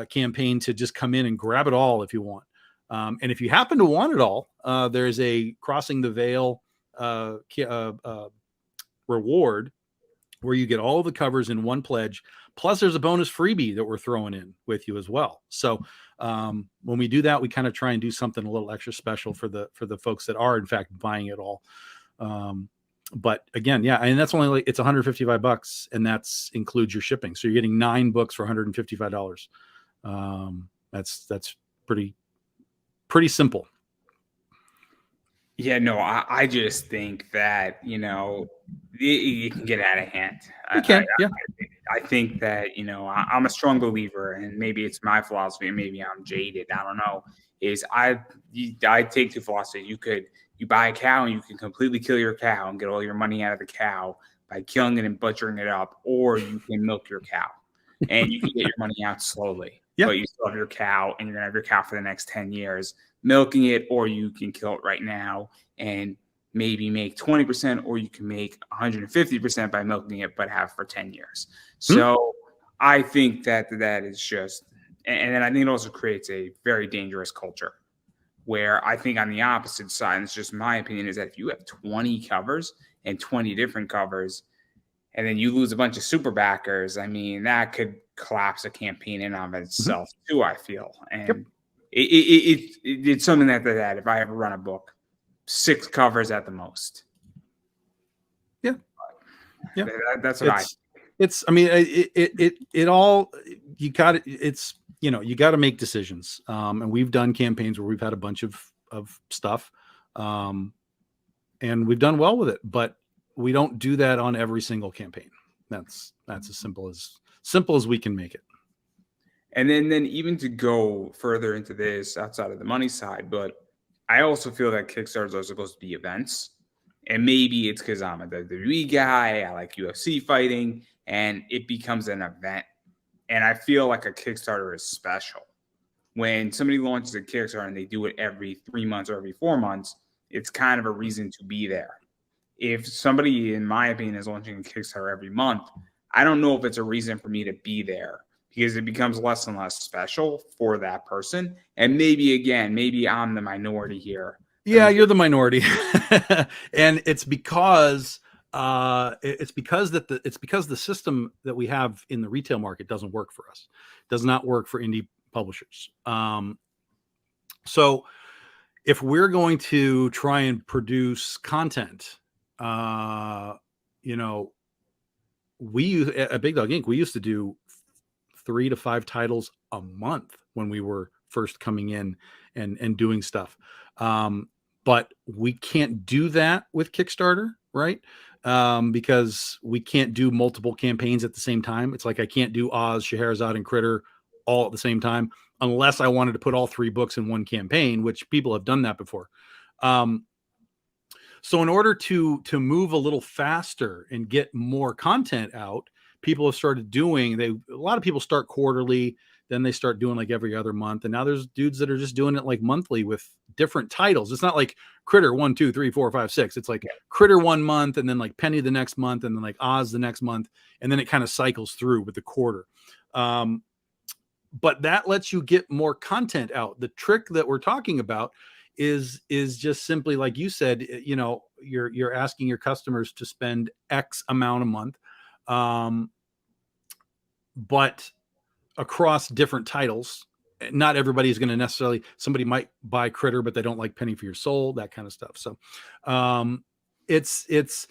campaign to just come in and grab it all if you want. And if you happen to want it all, there's a Crossing the Veil reward where you get all the covers in one pledge, Plus there's a bonus freebie that we're throwing in with you as well. So when we do that, we kind of try and do something a little extra special for the folks that are in fact buying it all. But again, yeah, and that's only like, it's $155, and that's includes your shipping. So you're getting 9 books for $155. That's pretty simple. Yeah, no, I just think that, you know, it can get out of hand. You can, yeah. I think that, you know, I'm a strong believer, and maybe it's my philosophy, and maybe I'm jaded. I don't know. I take two philosophies. You buy a cow and you can completely kill your cow and get all your money out of the cow by killing it and butchering it up, or you can milk your cow and you can get your money out slowly. Yeah. But you still have your cow, and you're gonna have your cow for the next 10 years milking it, or you can kill it right now and maybe make 20%, or you can make 150% by milking it, but have for 10 years. So I think that is just, and then I think it also creates a very dangerous culture where I think on the opposite side, and it's just my opinion, is that if you have 20 covers and 20 different covers, and then you lose a bunch of super backers, I mean, that could collapse a campaign in of itself too, I feel. And it's something that if I ever run a book, 6 covers at the most. Yeah. Yeah. That's what it's, I mean, it all, you got it. It's, you know, you got to make decisions. And we've done campaigns where we've had a bunch of stuff, and we've done well with it, but we don't do that on every single campaign. That's as simple as we can make it. And then even to go further into this outside of the money side, but I also feel that Kickstarters are supposed to be events. And maybe it's because I'm a WWE guy, I like UFC fighting, and it becomes an event. And I feel like a Kickstarter is special. When somebody launches a Kickstarter and they do it every 3 months or every 4 months, it's kind of a reason to be there. If somebody, in my opinion, is launching a Kickstarter every month, I don't know if it's a reason for me to be there, because it becomes less and less special for that person. And maybe I'm the minority here. Yeah, you're the minority. And it's because the system that we have in the retail market doesn't work for us. It does not work for indie publishers. So if we're going to try and produce content, you know, at Big Dog Inc., we used to do 3 to 5 titles a month when we were first coming in and doing stuff. But we can't do that with Kickstarter, right? Because we can't do multiple campaigns at the same time. It's like I can't do Oz, Scheherazade, and Critter all at the same time, unless I wanted to put all 3 books in one campaign, which people have done that before. So in order to move a little faster and get more content out, people have started doing, a lot of people start quarterly, then they start doing like every other month. And now there's dudes that are just doing it like monthly with different titles. It's not like Critter 1, 2, 3, 4, 5, 6. It's like Critter 1 month, and then like Penny the next month, and then like Oz the next month. And then it kind of cycles through with the quarter. But that lets you get more content out. The trick that we're talking about is just simply, like you said, you know, you're asking your customers to spend X amount a month, but across different titles. Not everybody is going to necessarily, somebody might buy Critter, but they don't like Penny for Your Soul, that kind of stuff. So it's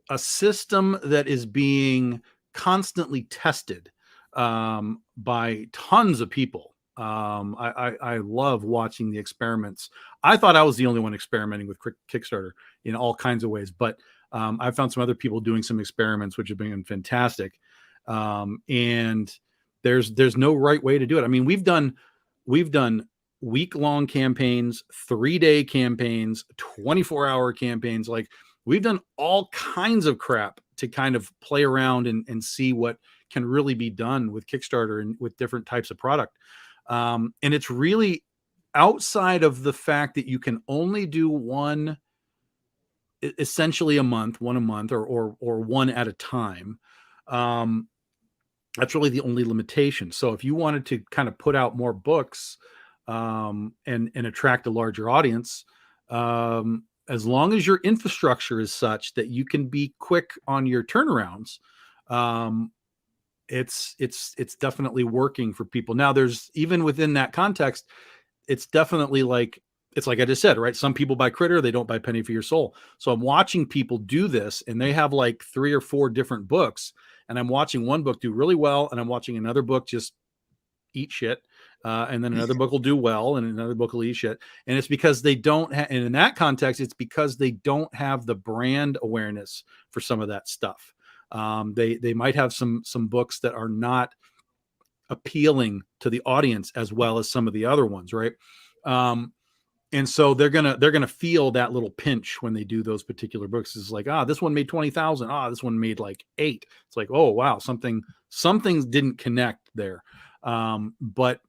a system that is being constantly tested by tons of people. I love watching the experiments. I thought I was the only one experimenting with Kickstarter in all kinds of ways, but I found some other people doing some experiments, which have been fantastic. And there's no right way to do it. I mean, we've done week-long campaigns, 3-day campaigns, 24-hour campaigns. Like, we've done all kinds of crap to kind of play around and see what can really be done with Kickstarter and with different types of product. And it's really outside of the fact that you can only do one, essentially one a month or one at a time. That's really the only limitation. So if you wanted to kind of put out more books and attract a larger audience, as long as your infrastructure is such that you can be quick on your turnarounds, it's definitely working for people. Now there's, even within that context, it's definitely like, it's like I just said, right? Some people buy Critter, they don't buy Penny for Your Soul. So I'm watching people do this, and they have like 3 or 4 different books, and I'm watching one book do really well, and I'm watching another book just eat shit, and then another book will do well, and another book will eat shit. And it's because they don't and in that context, it's because they don't have the brand awareness for some of that stuff. They might have some books that are not appealing to the audience as well as some of the other ones, right? And so they're gonna feel that little pinch when they do those particular books. It's like, this one made 20,000. This one made like 8. It's like, oh wow, something didn't connect there. But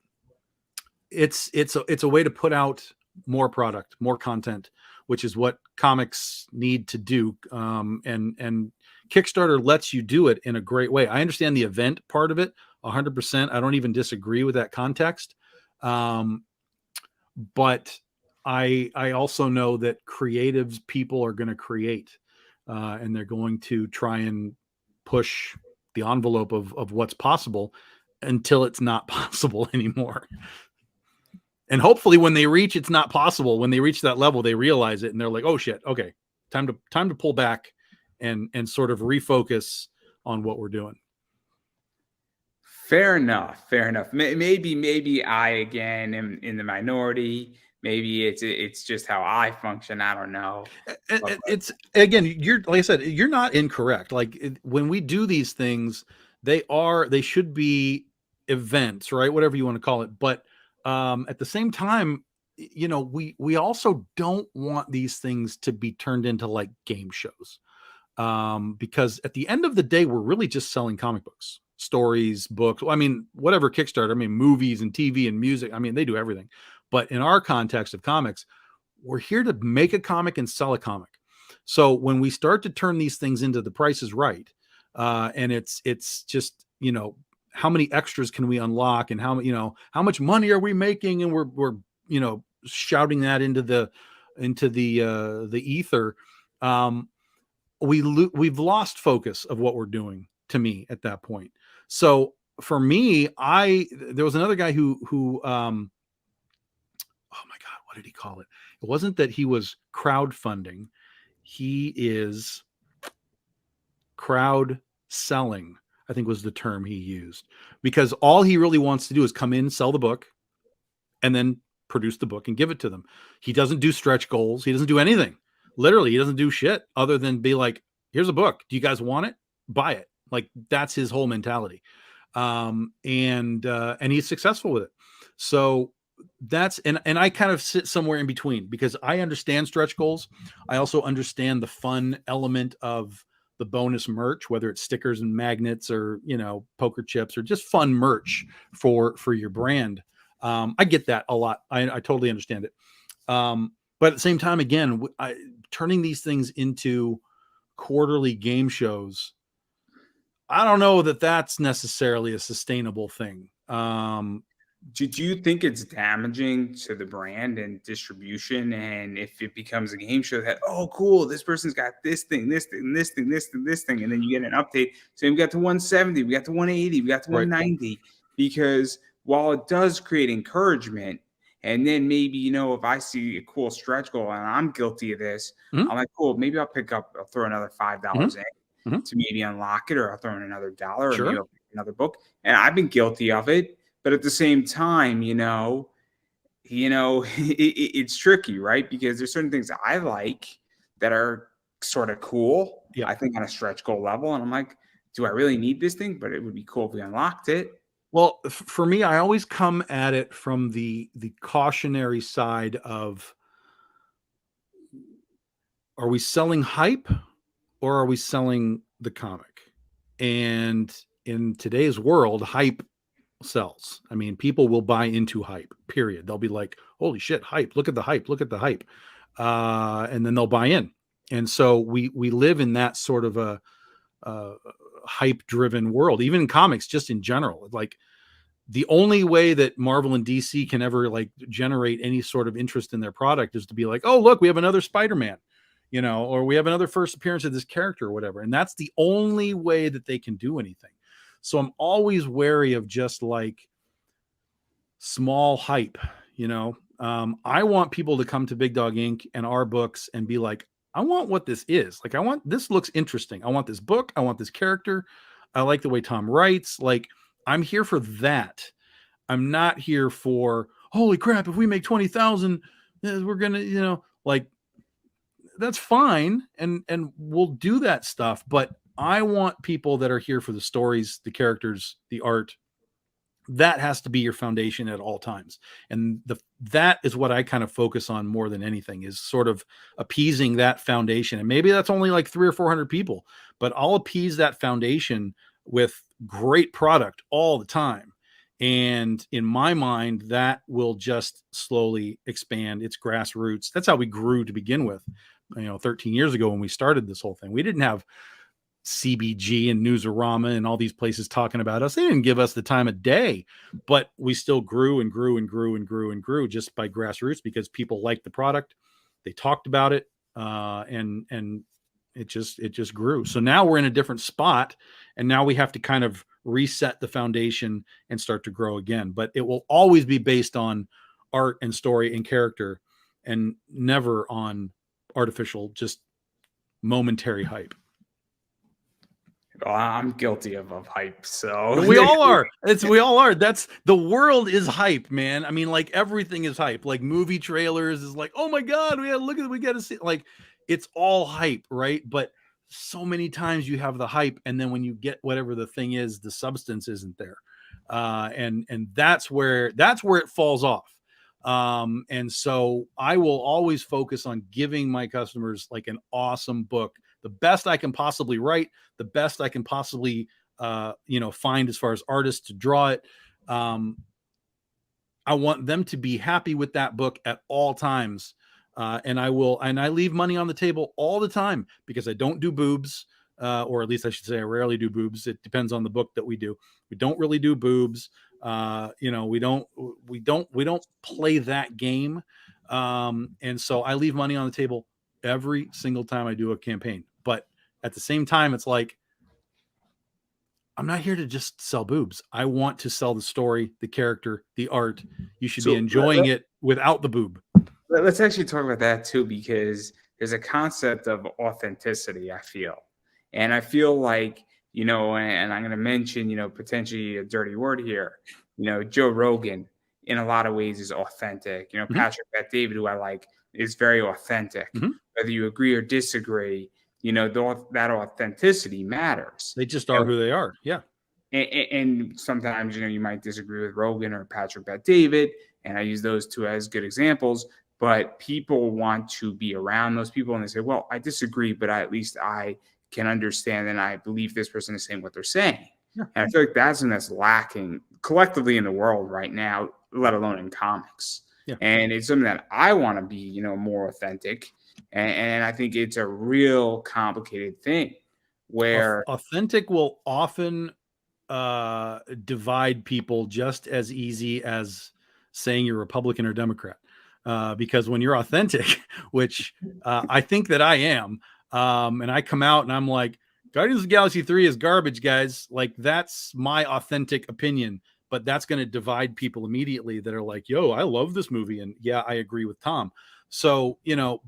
it's a way to put out more product, more content, which is what comics need to do. And Kickstarter lets you do it in a great way. I understand the event part of it 100%. I don't even disagree with that context. But I also know that creatives, people are going to create, and they're going to try and push the envelope of what's possible until it's not possible anymore. And hopefully when they reach it's not possible, when they reach that level, they realize it and they're like, oh shit, okay, time to pull back and sort of refocus on what we're doing. Fair enough. Fair enough. Maybe I again am in the minority. Maybe it's just how I function. I don't know. It's, again, you're, like I said, you're not incorrect. Like when we do these things, they should be events, right? Whatever you want to call it. But at the same time, you know, we also don't want these things to be turned into like game shows, because at the end of the day, we're really just selling comic books, stories, books. I mean, whatever Kickstarter, I mean, movies and TV and music. I mean, they do everything. But in our context of comics, we're here to make a comic and sell a comic. So when we start to turn these things into The Price is Right, and it's just, you know, how many extras can we unlock, and how much money are we making, and we're you know, shouting that into the ether. We've lost focus of what we're doing, to me, at that point. So for me, there was another guy who oh my God, what did he call it? It wasn't that he was crowdfunding. He is crowd selling, I think was the term he used, because all he really wants to do is come in, sell the book, and then produce the book and give it to them. He doesn't do stretch goals. He doesn't do anything. Literally, he doesn't do shit other than be like, here's a book. Do you guys want it? Buy it. Like, that's his whole mentality. And he's successful with it. So that's, and I kind of sit somewhere in between, because I understand stretch goals. I also understand the fun element of the bonus merch, whether it's stickers and magnets, or, you know, poker chips, or just fun merch for your brand. I get that a lot. I totally understand it. But at the same time, again, turning these things into quarterly game shows, I don't know that that's necessarily a sustainable thing. Do you think it's damaging to the brand and distribution? And if it becomes a game show that, oh, cool, this person's got this thing, this thing, this thing, this thing, this thing, and then you get an update. So we got to 170, we got to 180, we got to 190, because while it does create encouragement, and then maybe, you know, if I see a cool stretch goal and I'm guilty of this, I'm like, cool, maybe I'll throw another $5 in to maybe unlock it, or I'll throw in another dollar, or maybe I'll pick another book. And I've been guilty of it. But at the same time, it's tricky, right? Because there's certain things that I like that are sort of cool, I think, on a stretch goal level. And I'm like, do I really need this thing? But it would be cool if we unlocked it. Well, for me, I always come at it from the cautionary side of, are we selling hype, or are we selling the comic? And in today's world, hype sells. I mean, people will buy into hype, period. They'll be like, holy shit, hype, look at the hype, look at the hype. And then they'll buy in. And so we live in that sort of a hype driven world, even in comics, just in general. Like, the only way that Marvel and DC can ever like generate any sort of interest in their product is to be like, oh, look, we have another Spider-Man, you know, or we have another first appearance of this character, or whatever. And that's the only way that they can do anything. So I'm always wary of just like small hype, you know. I want people to come to Big Dog Inc. and our books and be like, I want what this is. Like, I want this looks interesting. I want this book. I want this character. I like the way Tom writes. Like, I'm here for that. I'm not here for, holy crap, if we make 20,000, we're going to, you know, like, that's fine. And we'll do that stuff. But I want people that are here for the stories, the characters, the art. That has to be your foundation at all times. And that is what I kind of focus on more than anything, is sort of appeasing that foundation. And maybe that's only like 300 or 400 people, but I'll appease that foundation with great product all the time. And in my mind, that will just slowly expand. Its grassroots. That's how we grew to begin with. 13 years ago when we started this whole thing, we didn't have CBG and Newsarama and all these places talking about us. They didn't give us the time of day, but we still grew and grew and grew and grew and grew just by grassroots, because people liked the product. They talked about it, and it just grew. So now we're in a different spot, and now we have to kind of reset the foundation and start to grow again. But it will always be based on art and story and character, and never on artificial, just momentary hype. Well, I'm guilty of hype, so we all are. We all are. That's, the world is hype, man. I mean, like, everything is hype. Like, movie trailers is like, oh my god, we got to see. Like, it's all hype, right? But so many times you have the hype, and then when you get whatever the thing is, the substance isn't there, and that's where it falls off. And so I will always focus on giving my customers like an awesome book, the best I can possibly write, the best I can possibly, find as far as artists to draw it. I want them to be happy with that book at all times. And I leave money on the table all the time, because I don't do boobs, or at least I should say I rarely do boobs. It depends on the book that we do. We don't really do boobs. We don't play that game. And so I leave money on the table every single time I do a campaign. But at the same time, it's like, I'm not here to just sell boobs. I want to sell the story, the character, the art. You should be enjoying it without the boob. Let's actually talk about that too, because there's a concept of authenticity, I feel. And I feel like, and I'm going to mention, potentially a dirty word here, Joe Rogan in a lot of ways is authentic. Patrick Bet-David, who I like, is very authentic. Mm-hmm. Whether you agree or disagree, that authenticity matters. They just are who they are. Yeah. And sometimes, you might disagree with Rogan or Patrick Bet-David, and I use those two as good examples. But people want to be around those people, and they say, well, I disagree, but at least I can understand and I believe this person is saying what they're saying. Yeah. And I feel like that's something that's lacking collectively in the world right now, let alone in comics. Yeah. And it's something that I want to be, more authentic. And I think it's a real complicated thing where authentic will often divide people just as easy as saying you're Republican or Democrat. Because when you're authentic, which I think that I am, and I come out and I'm like, Guardians of the Galaxy 3 is garbage, guys. Like, that's my authentic opinion, but that's going to divide people immediately that are like, yo, I love this movie. And yeah, I agree with Tom. So,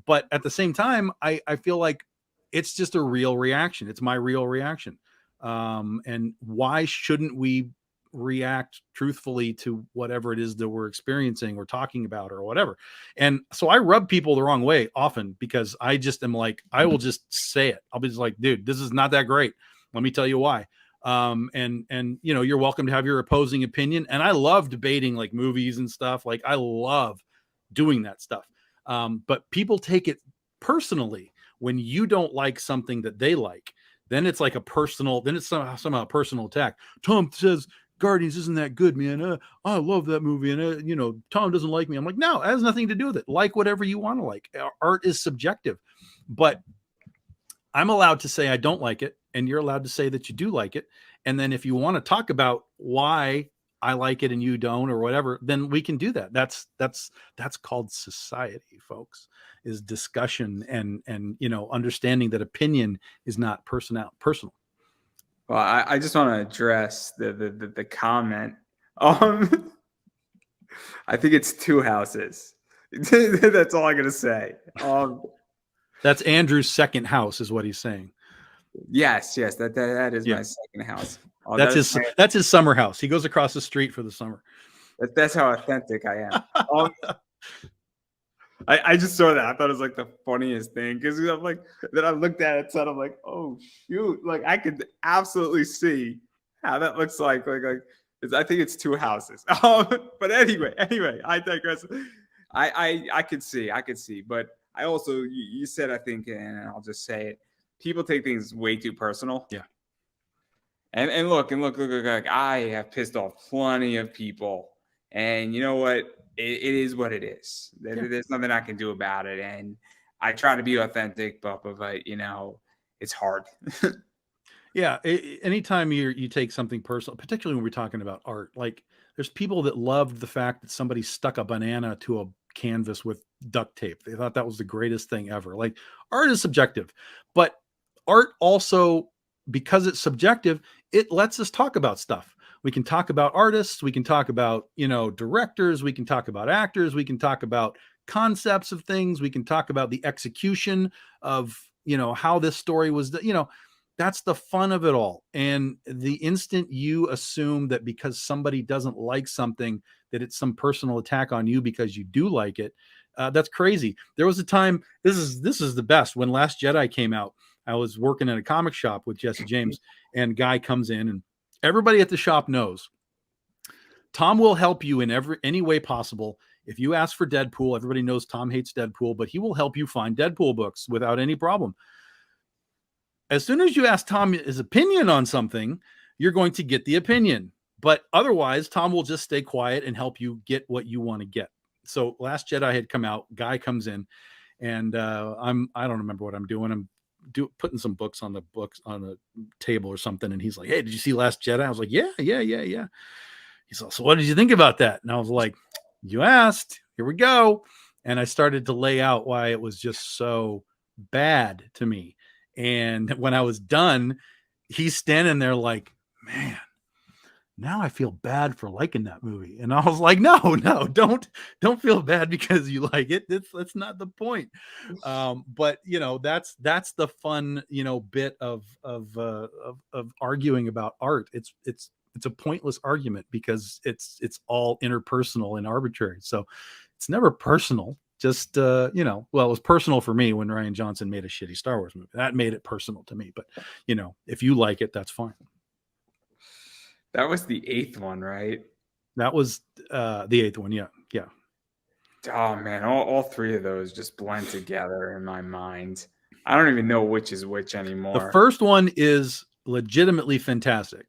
but at the same time, I feel like it's just a real reaction. It's my real reaction. And why shouldn't we react truthfully to whatever it is that we're experiencing or talking about or whatever? And so I rub people the wrong way often, because I just am like, I will just say it. I'll be just like, dude, this is not that great. Let me tell you why. And you're welcome to have your opposing opinion. And I love debating like movies and stuff. Like, I love doing that stuff. But people take it personally when you don't like something that they like. Then it's like then it's somehow a personal attack. Tom says Guardians isn't that good, man. I love that movie, and Tom doesn't like me. I'm like, no, it has nothing to do with it. Like whatever you want to like. Art is subjective, but I'm allowed to say I don't like it, and you're allowed to say that you do like it. And then if you want to talk about why I like it and you don't, or whatever, then we can do that. That's called society, folks. Is discussion and understanding that opinion is not personal. Well, I just want to address the comment. Um, I think it's two houses. That's all I'm gonna say. That's Andrew's second house, is what he's saying. Yes, that is Yeah. my second house. That's his summer house. He goes across the street for the summer. That's how authentic I am. I just saw that. I thought it was like the funniest thing because I'm like, then I looked at it and I'm like, oh shoot, like I could absolutely see how that looks like I think it's two houses. But anyway, I digress. I could see, but I also you said, I think, and I'll just say it, people take things way too personal. Yeah. And look, like I have pissed off plenty of people, and you know what? It is what it is. There's nothing I can do about it, and I try to be authentic, but you know, it's hard. Yeah, anytime you take something personal, particularly when we're talking about art, like there's people that loved the fact that somebody stuck a banana to a canvas with duct tape. They thought that was the greatest thing ever. Like, art is subjective, but art also, because it's subjective, it lets us talk about stuff. We can talk about artists, we can talk about, you know, directors, we can talk about actors, we can talk about concepts of things, we can talk about the execution of, you know, how this story was, you know, that's the fun of it all. And the instant you assume that because somebody doesn't like something, that it's some personal attack on you because you do like it, that's crazy. There was a time, this is the best, when Last Jedi came out. I was working in a comic shop with Jesse James, and guy comes in, and everybody at the shop knows Tom will help you in any way possible. If you ask for Deadpool, everybody knows Tom hates Deadpool, but he will help you find Deadpool books without any problem. As soon as you ask Tom his opinion on something, you're going to get the opinion. But otherwise, Tom will just stay quiet and help you get what you want to get. So Last Jedi had come out, guy comes in, and I don't remember what I'm doing. I'm putting some books on the table or something, and he's like, "Hey, did you see Last Jedi?" I was like, "Yeah." He's like, "So what did you think about that?" And I was like, "You asked. Here we go." And I started to lay out why it was just so bad to me. And when I was done, he's standing there like, "Man, now I feel bad for liking that movie." And I was like, no, don't feel bad because you like it. That's not the point. But you know, that's the fun, you know, bit of arguing about art. It's a pointless argument because it's all interpersonal and arbitrary. So it's never personal. Just you know, well, it was personal for me when Rian Johnson made a shitty Star Wars movie. That made it personal to me. But you know, if you like it, that's fine. That was the 8th one, right? That was the 8th one. Yeah. Oh man, all three of those just blend together in my mind. I don't even know which is which anymore. The first one is legitimately fantastic.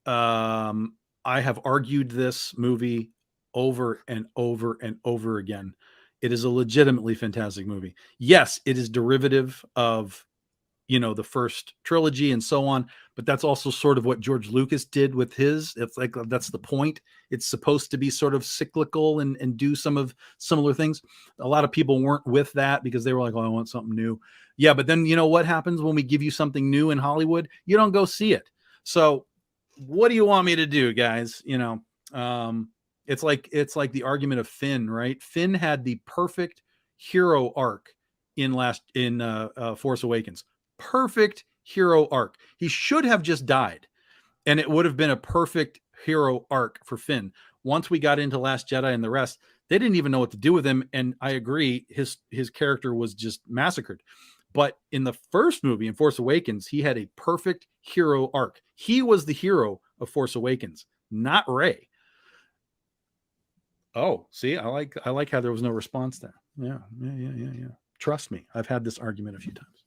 I have argued this movie over and over and over again. It is a legitimately fantastic movie. Yes, it is derivative of, you know, the first trilogy and so on, but that's also sort of what George Lucas did with his. It's like, that's the point. It's supposed to be sort of cyclical and do some of similar things. A lot of people weren't with that because they were like, "Oh, I want something new." Yeah, but then you know what happens when we give you something new in Hollywood? You don't go see it. So what do you want me to do, guys? You know, it's like the argument of Finn, right? Finn had the perfect hero arc in Force Awakens. Perfect hero arc. He should have just died, and it would have been a perfect hero arc for Finn. Once we got into Last Jedi and the rest, they didn't even know what to do with him. And I agree, his character was just massacred. But in the first movie, in Force Awakens, he had a perfect hero arc. He was the hero of Force Awakens, not Rey. Oh, see, I like how there was no response there. Yeah. Trust me, I've had this argument a few times.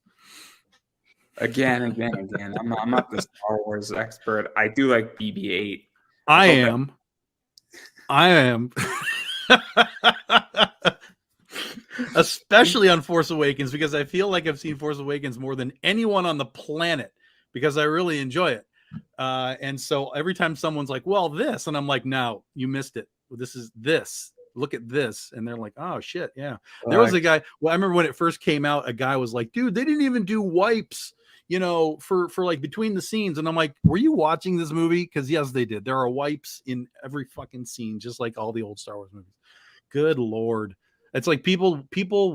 Again. I'm not the Star Wars expert. I do like BB-8. I am. Especially on Force Awakens, because I feel like I've seen Force Awakens more than anyone on the planet because I really enjoy it. And so every time someone's like, "Well, this," and I'm like, "No, you missed it. This is this. Look at this." And they're like, "Oh shit, yeah." There was a guy. Well, I remember when it first came out, a guy was like, "Dude, they didn't even do wipes you know, for like between the scenes. And I'm like, were you watching this movie? Because yes, they did. There are wipes in every fucking scene, just like all the old Star Wars movies. Good Lord. It's like people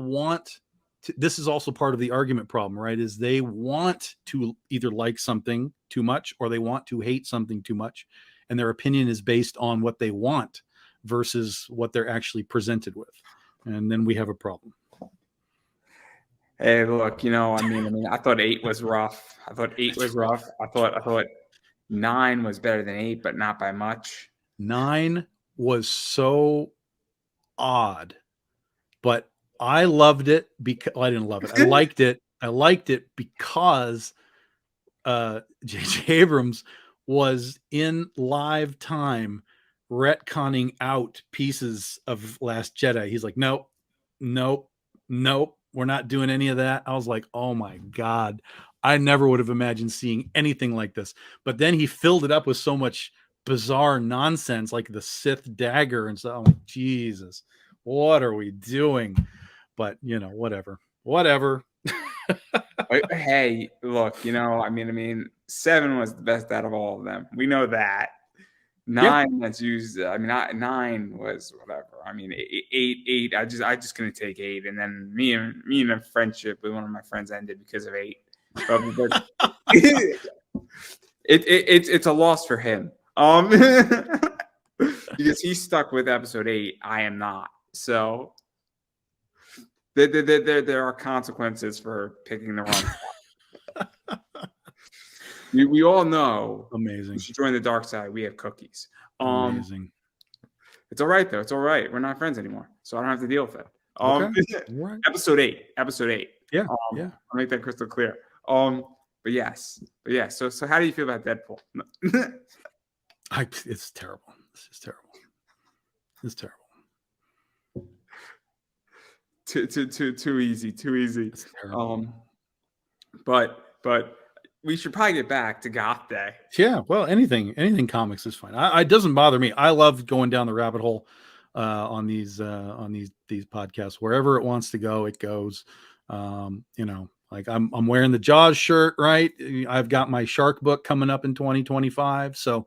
want to, this is also part of the argument problem, right? Is they want to either like something too much or they want to hate something too much. And their opinion is based on what they want versus what they're actually presented with. And then we have a problem. Hey, look, I mean, I thought 8 was rough. I thought 9 was better than 8, but not by much. 9 was so odd, but I loved it because I didn't love it. I liked it. I liked it because J.J. Abrams was in live time retconning out pieces of Last Jedi. He's like, nope, we're not doing any of that. I was like, oh my God, I never would have imagined seeing anything like this. But then he filled it up with so much bizarre nonsense, like the Sith dagger and so. Oh, Jesus, what are we doing? But whatever. Hey, look, I mean, 7 was the best out of all of them. We know that. 9 that's used. I mean, 9 was whatever. I mean, 8. I just couldn't take 8, and then me and a friendship with one of my friends ended because of 8. But it's a loss for him. Because he's stuck with episode 8. I am not. So there are consequences for picking the wrong spot. We all know. Amazing. You should join the dark side. We have cookies. Amazing. It's all right though. It's all right. We're not friends anymore, so I don't have to deal with it. Okay. Right. Episode 8. Yeah. I'll make that crystal clear. But yes. So how do you feel about Deadpool? It's terrible. It's just terrible. It's terrible. Too easy. It's terrible. But we should probably get back to Goth Day. Yeah, well, anything comics is fine. It doesn't bother me. I love going down the rabbit hole on these podcasts. Wherever it wants to go, it goes. Like I'm wearing the Jaws shirt, right? I've got my shark book coming up in 2025. So,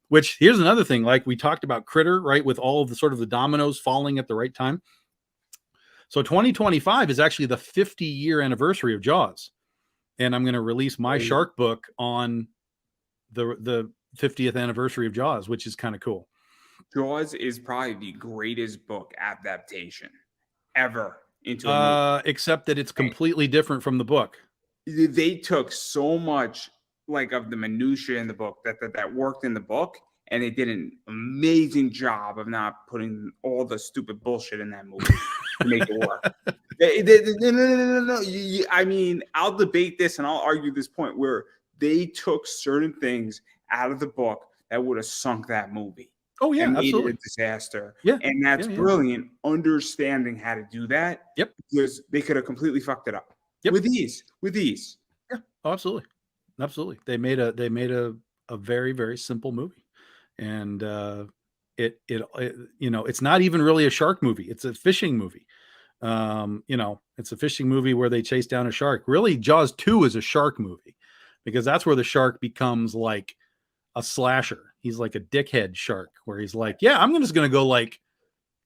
which here's another thing. Like we talked about Critter, right? With all of the sort of the dominoes falling at the right time. So 2025 is actually the 50-year anniversary of Jaws. And I'm going to release my shark book on the 50th anniversary of Jaws, which is kind of cool. Jaws is probably the greatest book adaptation ever into a movie. Except that it's completely different from the book. They took so much like of the minutia in the book that worked in the book, and they did an amazing job of not putting all the stupid bullshit in that movie to make it work. No. I mean, I'll debate this and I'll argue this point where they took certain things out of the book that would have sunk that movie. Oh yeah, and absolutely. made it a disaster. Yeah, and that's brilliant. Understanding how to do that. Yep. Because they could have completely fucked it up. Yep. With ease. Yeah, absolutely. They made a very, very simple movie, and it it's not even really a shark movie. It's a fishing movie. It's a fishing movie where they chase down a shark. Really, Jaws 2 is a shark movie because that's where the shark becomes like a slasher. He's like a dickhead shark where he's like, yeah, I'm just going to go like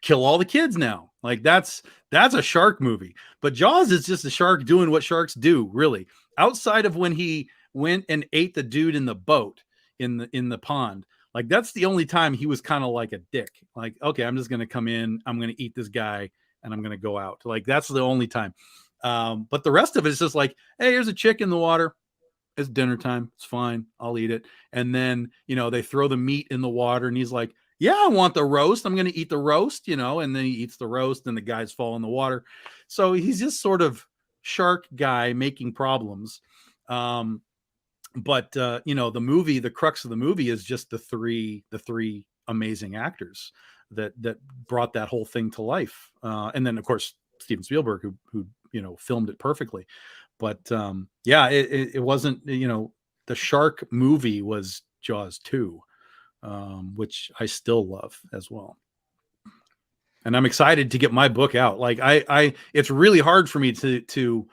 kill all the kids now. Like that's a shark movie. But Jaws is just a shark doing what sharks do, really. Outside of when he went and ate the dude in the boat in the pond. Like that's the only time he was kind of like a dick. Like, okay, I'm just going to come in, I'm going to eat this guy, and I'm going to go out. Like that's the only time. But the rest of it is just like, hey, here's a chick in the water. It's dinner time. It's fine. I'll eat it. And then, they throw the meat in the water and he's like, yeah, I want the roast. I'm going to eat the roast, and then he eats the roast and the guys fall in the water. So he's just sort of shark guy making problems. But the movie, the crux of the movie is just the three amazing actors that brought that whole thing to life. And then of course, Steven Spielberg, who filmed it perfectly. But it wasn't, the shark movie was Jaws 2, which I still love as well. And I'm excited to get my book out. Like it's really hard for me to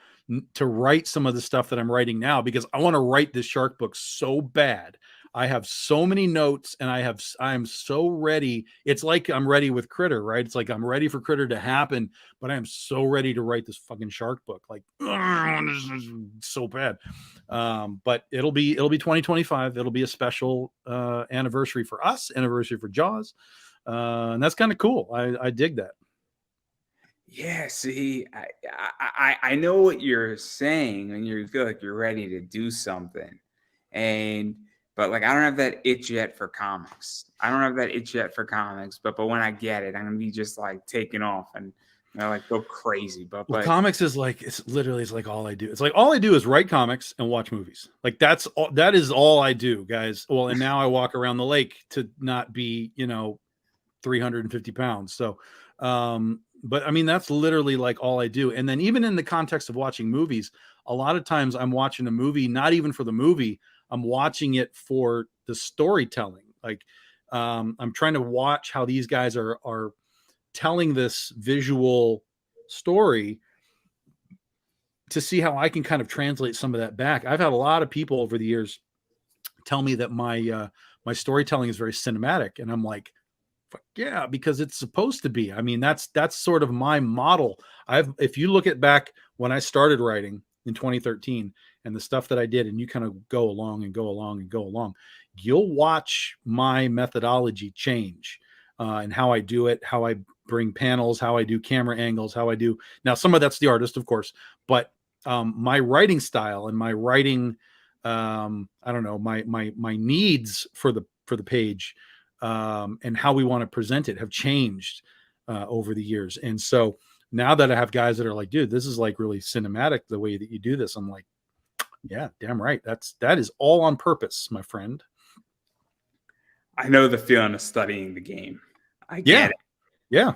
to write some of the stuff that I'm writing now, because I want to write this shark book so bad. I have so many notes, and I'm so ready. It's like I'm ready with Critter, right? It's like I'm ready for Critter to happen, but I am so ready to write this fucking shark book. Like, this is so bad. But it'll be 2025. It'll be a special anniversary for us, anniversary for Jaws. And that's kind of cool. I dig that. Yeah, see, I know what you're saying when you feel like you're ready to do something, and but like I don't have that itch yet for comics. I don't have that itch yet for comics, but when I get it, I'm gonna be just like taking off and like go crazy. But comics is like, it's like all I do. It's like all I do is write comics and watch movies. Like that is all I do, guys. Well, and now I walk around the lake to not be 350 pounds. So but I mean, that's literally like all I do. And then even in the context of watching movies, a lot of times I'm watching a movie, not even for the movie, I'm watching it for the storytelling. Like I'm trying to watch how these guys are telling this visual story to see how I can kind of translate some of that back. I've had a lot of people over the years tell me that my storytelling is very cinematic, and I'm like, fuck yeah, because it's supposed to be. I mean, that's sort of my model. If you look at back when I started writing in 2013 and the stuff that I did, and you kind of go along and go along and go along, you'll watch my methodology change and how I do it, how I bring panels, how I do camera angles, how I do. Now, some of that's the artist, of course, but my writing style and my writing, I don't know, my needs for the page and how we want to present it have changed over the years. And so now that I have guys that are like, dude, this is like really cinematic the way that you do this, I'm like, yeah, damn right. That is all on purpose, my friend. I know the feeling of studying the game. I get it. Yeah.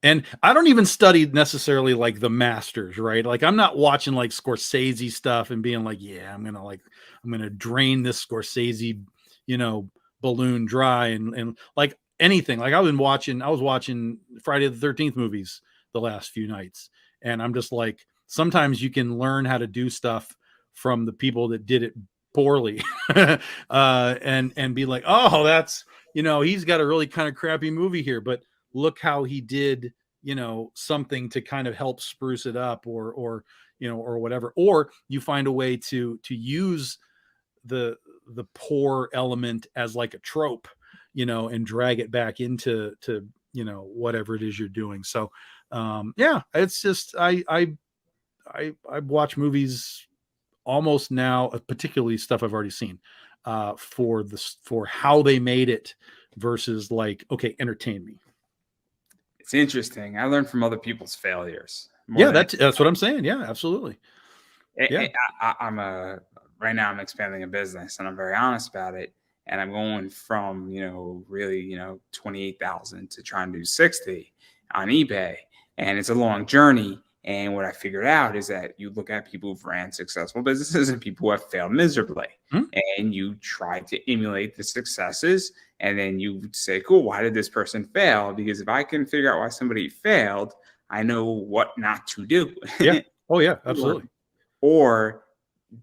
And I don't even study necessarily like the masters, right? Like I'm not watching like Scorsese stuff and being like, yeah, I'm going to drain this Scorsese, balloon dry and like anything. Like I was watching Friday the 13th movies the last few nights. And I'm just like, sometimes you can learn how to do stuff from the people that did it poorly and be like, oh, that's, he's got a really kind of crappy movie here, but look how he did, something to kind of help spruce it up or whatever. Or you find a way to use the poor element as like a trope, and drag it back into whatever it is you're doing. So yeah, it's just I watch movies almost now, particularly stuff I've already seen, for how they made it versus like, okay, entertain me. It's interesting. I learned from other people's failures. Yeah, that's what I'm saying. Yeah, absolutely. Yeah, right now I'm expanding a business, and I'm very honest about it. And I'm going from really 28,000 to trying to do 60 on eBay, and it's a long journey. And what I figured out is that you look at people who've ran successful businesses and people who have failed miserably, and you try to emulate the successes. And then you say, cool, why did this person fail? Because if I can figure out why somebody failed, I know what not to do. Yeah. Oh, yeah, absolutely. Or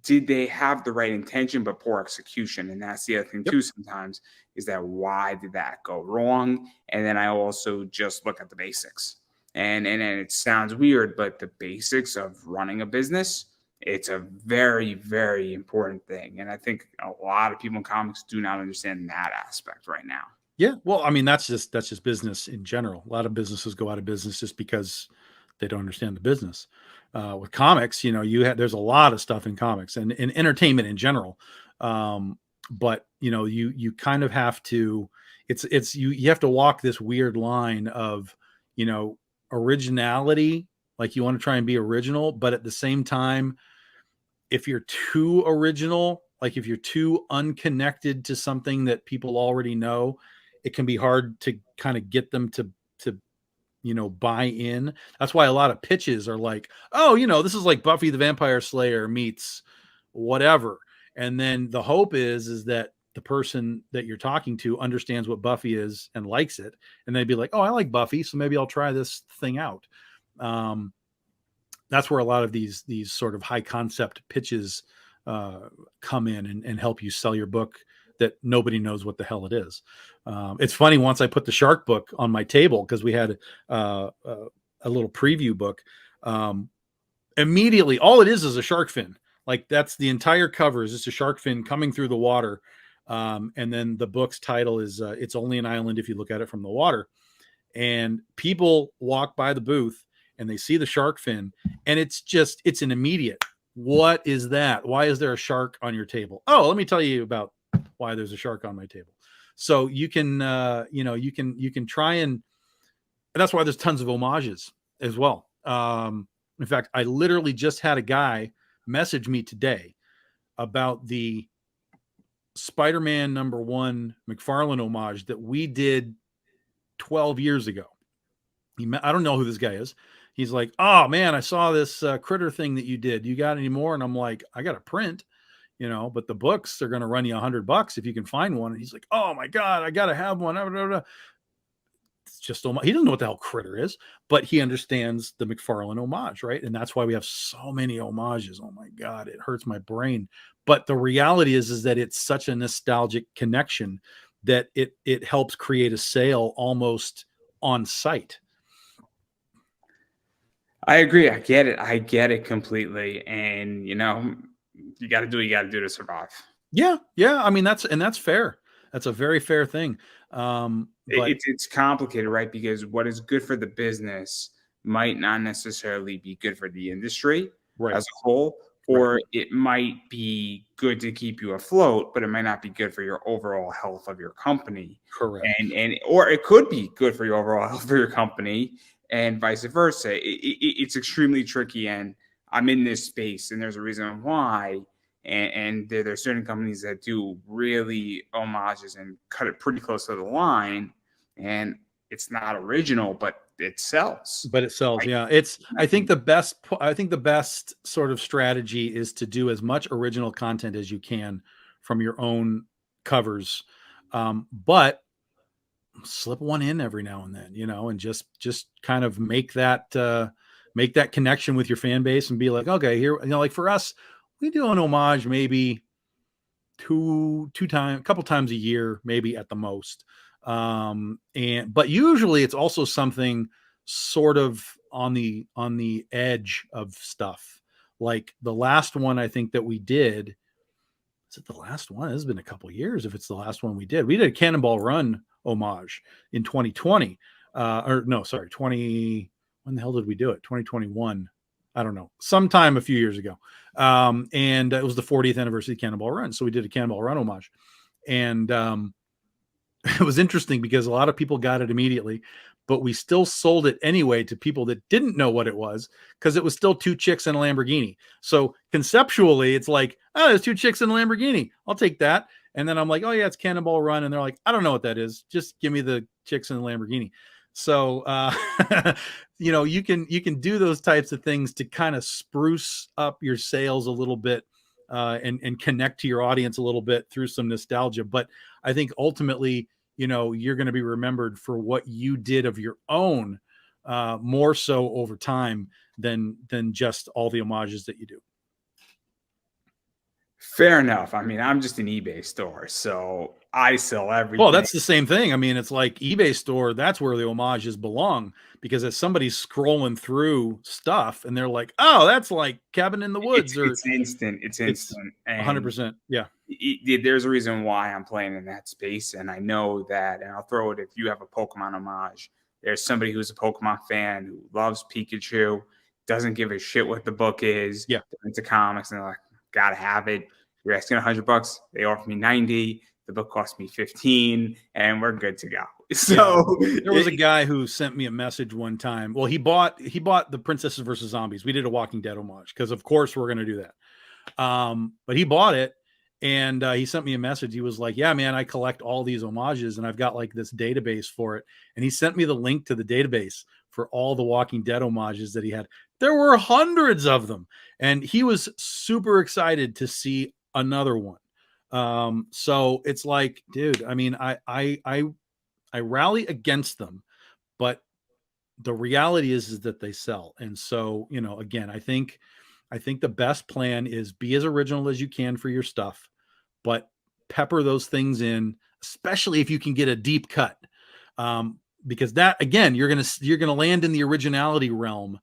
did they have the right intention but poor execution? And that's the other thing too sometimes, is that why did that go wrong? And then I also just look at the basics. And it sounds weird, but the basics of running a business, it's a very, very important thing. And I think a lot of people in comics do not understand that aspect right now. Yeah. Well, I mean, that's just business in general. A lot of businesses go out of business just because they don't understand the business. With comics, there's a lot of stuff in comics and in entertainment in general. But you kind of have to, you have to walk this weird line of, originality. Like you want to try and be original, but at the same time, if you're too original, like if you're too unconnected to something that people already know, it can be hard to kind of get them to buy in. That's why a lot of pitches are like, oh, this is like Buffy the Vampire Slayer meets whatever. And then the hope is that the person that you're talking to understands what Buffy is and likes it. And they'd be like, oh, I like Buffy, so maybe I'll try this thing out. that's where a lot of these sort of high concept pitches come in and help you sell your book that nobody knows what the hell it is. It's funny, once I put the shark book on my table, because we had a little preview book, immediately all it is a shark fin. Like, that's the entire cover, is just a shark fin coming through the water. And then the book's title is It's Only an Island If You Look at It From the Water. And people walk by the booth and they see the shark fin, and it's an immediate, what is that? Why is there a shark on your table? Oh, let me tell you about why there's a shark on my table. So you can, you can try and that's why there's tons of homages as well. In fact, I literally just had a guy message me today about the Spider-Man #1 McFarlane homage that we did 12 years ago. I don't know who this guy is. He's like, oh man, I saw this critter thing that you did. You got any more? And I'm like, I got a print, but the books are going to run you $100 if you can find one. And he's like, oh my God, I got to have one. It's just, he doesn't know what the hell critter is, but he understands the McFarlane homage, right? And that's why we have so many homages. Oh my God, it hurts my brain. But the reality is that it's such a nostalgic connection that it helps create a sale almost on site. I agree. I get it completely. And you got to do what you got to do to survive. Yeah. I mean, that's fair. That's a very fair thing. But it's complicated, right? Because what is good for the business might not necessarily be good for the industry as a whole, or it might be good to keep you afloat, but it might not be good for your overall health of your company. Correct. And or it could be good for your overall health of your company, and vice versa. It's extremely tricky, and I'm in this space, and there's a reason why. And there are certain companies that do really homages and cut it pretty close to the line, and it's not original, but it sells. Yeah. I think the best sort of strategy is to do as much original content as you can from your own covers, but slip one in every now and then, and just kind of make that connection with your fan base and be like, okay, here, like for us, we do an homage maybe a couple times a year, maybe at the most. But usually it's also something sort of on the edge of stuff. Like the last one I think that we did, is it the last one? It's been a couple of years. If it's the last one we did a Cannonball Run homage in 2020. When the hell did we do it? 2021. I don't know, sometime a few years ago. And it was the 40th anniversary of Cannonball Run. So we did a Cannonball Run homage. And it was interesting because a lot of people got it immediately, but we still sold it anyway to people that didn't know what it was, because it was still two chicks in a Lamborghini. So conceptually, it's like, oh, there's two chicks in a Lamborghini. I'll take that. And then I'm like, oh yeah, it's Cannonball Run. And they're like, I don't know what that is. Just give me the chicks in the Lamborghini. So, you can do those types of things to kind of spruce up your sales a little bit, and connect to your audience a little bit through some nostalgia. But I think ultimately, you're going to be remembered for what you did of your own, more so over time than just all the homages that you do. Fair enough. I mean, I'm just an eBay store, so I sell everything. Well, that's the same thing. I mean, it's like eBay store, that's where the homages belong, because if somebody's scrolling through stuff and they're like, oh, that's like Cabin in the Woods, it's instant. It's instant. 100%. Yeah. There's a reason why I'm playing in that space. And I know that, and I'll throw it, if you have a Pokemon homage, there's somebody who's a Pokemon fan who loves Pikachu, doesn't give a shit what the book is. Yeah. Into comics, and they're like, gotta have it. You're asking $100. They offer me 90. The book cost me 15, and we're good to go. So there was a guy who sent me a message one time. Well, he bought the Princesses versus Zombies. We did a Walking Dead homage because, of course, we're going to do that. But he bought it, and he sent me a message. He was like, "Yeah, man, I collect all these homages, and I've got like this database for it." And he sent me the link to the database for all the Walking Dead homages that he had. There were hundreds of them, and he was super excited to see another one. So it's like, dude, I mean, I rally against them, but the reality is that they sell. And so, you know, again, I think the best plan is be as original as you can for your stuff, but pepper those things in, especially if you can get a deep cut. Because that, again, you're gonna land in the originality realm,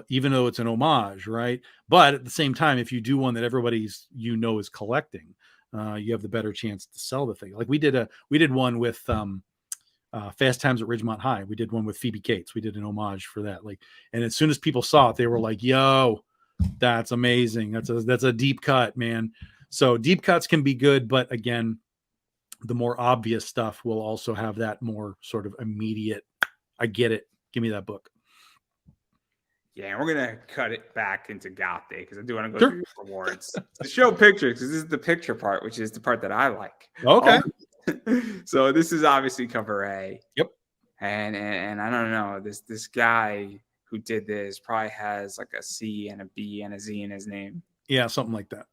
even though it's an homage, right? But at the same time, if you do one that everybody's is collecting, you have the better chance to sell the thing. Like we did one with Fast Times at Ridgemont High. We did one with Phoebe Cates. We did an homage for that. Like, and as soon as people saw it, they were like, "Yo, that's amazing. That's a deep cut, man." So deep cuts can be good, but again, the more obvious stuff will also have that more sort of immediate, I get it, give me that book. Yeah, and we're gonna cut it back into Goth Day because I do want to go Sure. through your rewards to show pictures, because this is the picture part, which is the part that I like. Okay. So this is obviously cover A. Yep. And I don't know, this guy who did this probably has like a C and a B and a Z in his name. Yeah, something like that.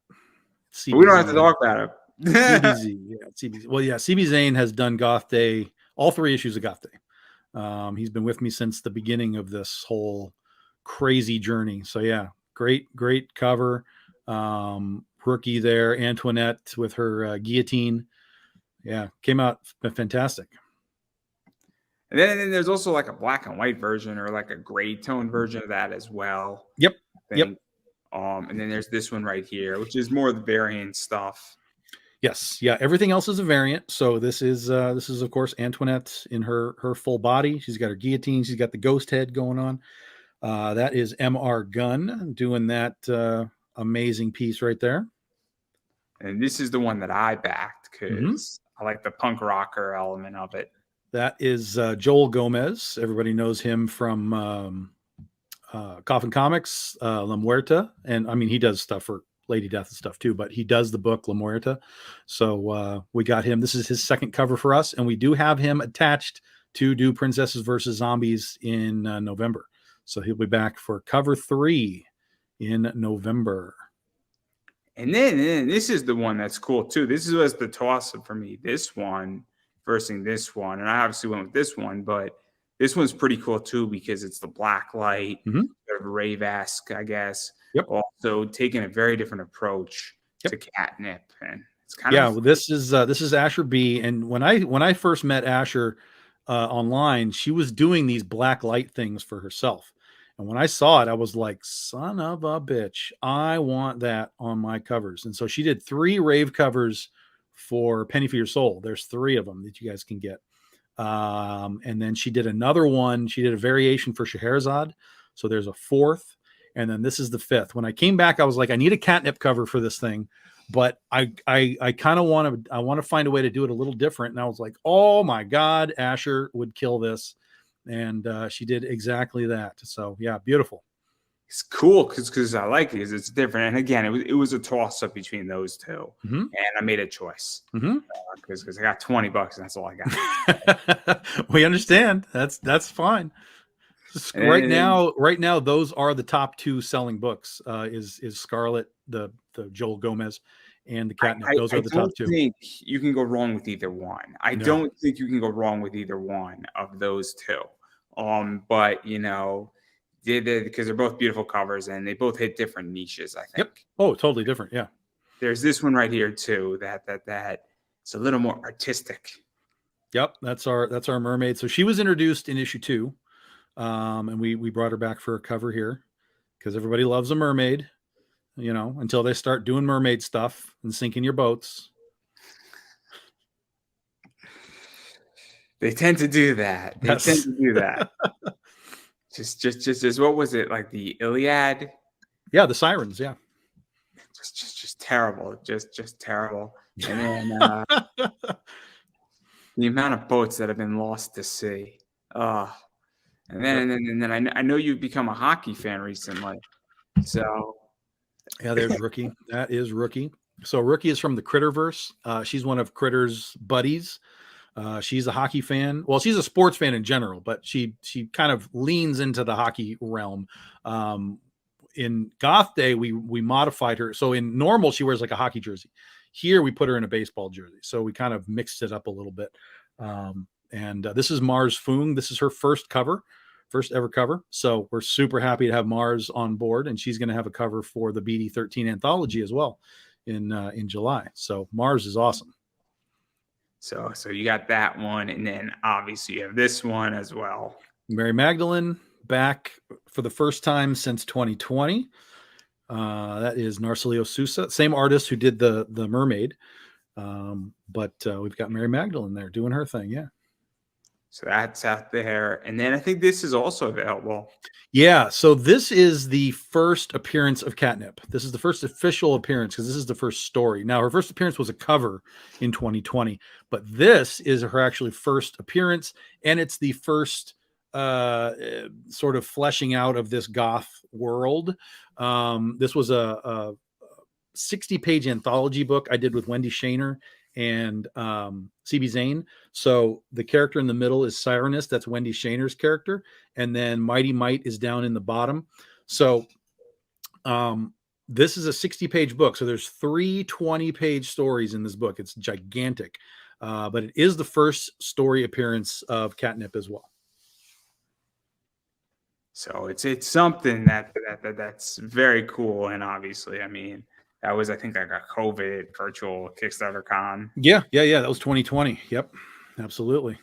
But we don't have to talk about it. CBZ, yeah, CBZ. Well, yeah, CB Zane has done Goth Day, all 3 issues of Goth Day. He's been with me since the beginning of this whole crazy journey. So yeah, great cover. Rookie there, Antoinette with her guillotine. Yeah, came out fantastic. And then there's also like a black and white version or like a gray tone version of that as well. Yep. Yep. And then there's this one right here, which is more of the variant stuff. Yes. Yeah. Everything else is a variant. So this is of course Antoinette in her full body. She's got her guillotine. She's got the ghost head going on. That is M.R. Gunn doing that amazing piece right there. And this is the one that I backed because I like the punk rocker element of it. That is Joel Gomez. Everybody knows him from Coffin Comics, La Muerta. And I mean, he does stuff for Lady Death and stuff too, but he does the book La Muerta. So we got him. This is his second cover for us. And we do have him attached to do Princesses versus Zombies in November. So he'll be back for cover 3 in November. And then this is the one that's cool too. This was the toss-up for me. This one versus this one. And I obviously went with this one, but this one's pretty cool too because it's the black light, sort of rave-esque, I guess. Yep. Also taking a very different approach to Catnip. And it's kind of well, this is Asher B. And when I first met Asher online, she was doing these black light things for herself. And when I saw it, I was like, son of a bitch, I want that on my covers. And so she did 3 rave covers for Penny for Your Soul. There's 3 of them that you guys can get. And then she did another one. She did a variation for Scheherazade. So there's a 4th. And then this is the 5th. When I came back, I was like, I need a Catnip cover for this thing. But I kind of want to find a way to do it a little different. And I was like, oh my God, Asher would kill this. And she did exactly that. So yeah, beautiful. It's cool because I like it because it's different. And again, it was a toss up between those 2, and I made a choice because I got $20 and that's all I got. We understand. That's fine. Right now, those are the top 2 selling books. Is Scarlet, the Joel Gomez, and the Catnip. Those are the top 2. I don't think you can go wrong with either one. I don't think you can go wrong with either one of those 2. But you know, because they're both beautiful covers and they both hit different niches, I think. Yep. Oh, totally different. Yeah. There's this one right here too. That it's a little more artistic. Yep. That's our mermaid. So she was introduced in issue 2. And we brought her back for a cover here because everybody loves a mermaid, you know, until they start doing mermaid stuff and sinking your boats. They tend to do that. Just what was it, like the Iliad? Yeah, the sirens. Yeah, just terrible. Just terrible. And then the amount of boats that have been lost to sea. And then I know you've become a hockey fan recently. So yeah, there's Rookie. That is Rookie. So Rookie is from the Critterverse. She's one of Critter's buddies. She's a hockey fan. Well, she's a sports fan in general, but she kind of leans into the hockey realm. In Goth Day, we modified her. So in normal, she wears like a hockey jersey. Here, we put her in a baseball jersey. So we kind of mixed it up a little bit. And this is Mars Foong. This is her first cover first ever cover. So we're super happy to have Mars on board, and she's going to have a cover for the BD13 anthology as well in July. So Mars is awesome. So you got that one, and then obviously you have this one as well. Mary Magdalene back for the first time since 2020. That is Narcelio Sousa, same artist who did the mermaid. But we've got Mary Magdalene there doing her thing. Yeah. So that's out there. And then I think this is also available. Yeah. So this is the first appearance of Catnip. This is the first official appearance because this is the first story. Now, her first appearance was a cover in 2020, but this is her actually first appearance. And it's the first sort of fleshing out of this goth world. This was a 60-page anthology book I did with Wendy Shaner and CB Zane. So the character in the middle is Sirenus. That's Wendy Shaner's character. And then Mighty Might is down in the bottom. So this is a 60-page book. So there's 3 20-page stories in this book. It's gigantic. But it is the first story appearance of Catnip as well. So it's something that's very cool. And obviously, I mean, that was, I think, like a COVID virtual Kickstarter con. Yeah. That was 2020. Yep, absolutely.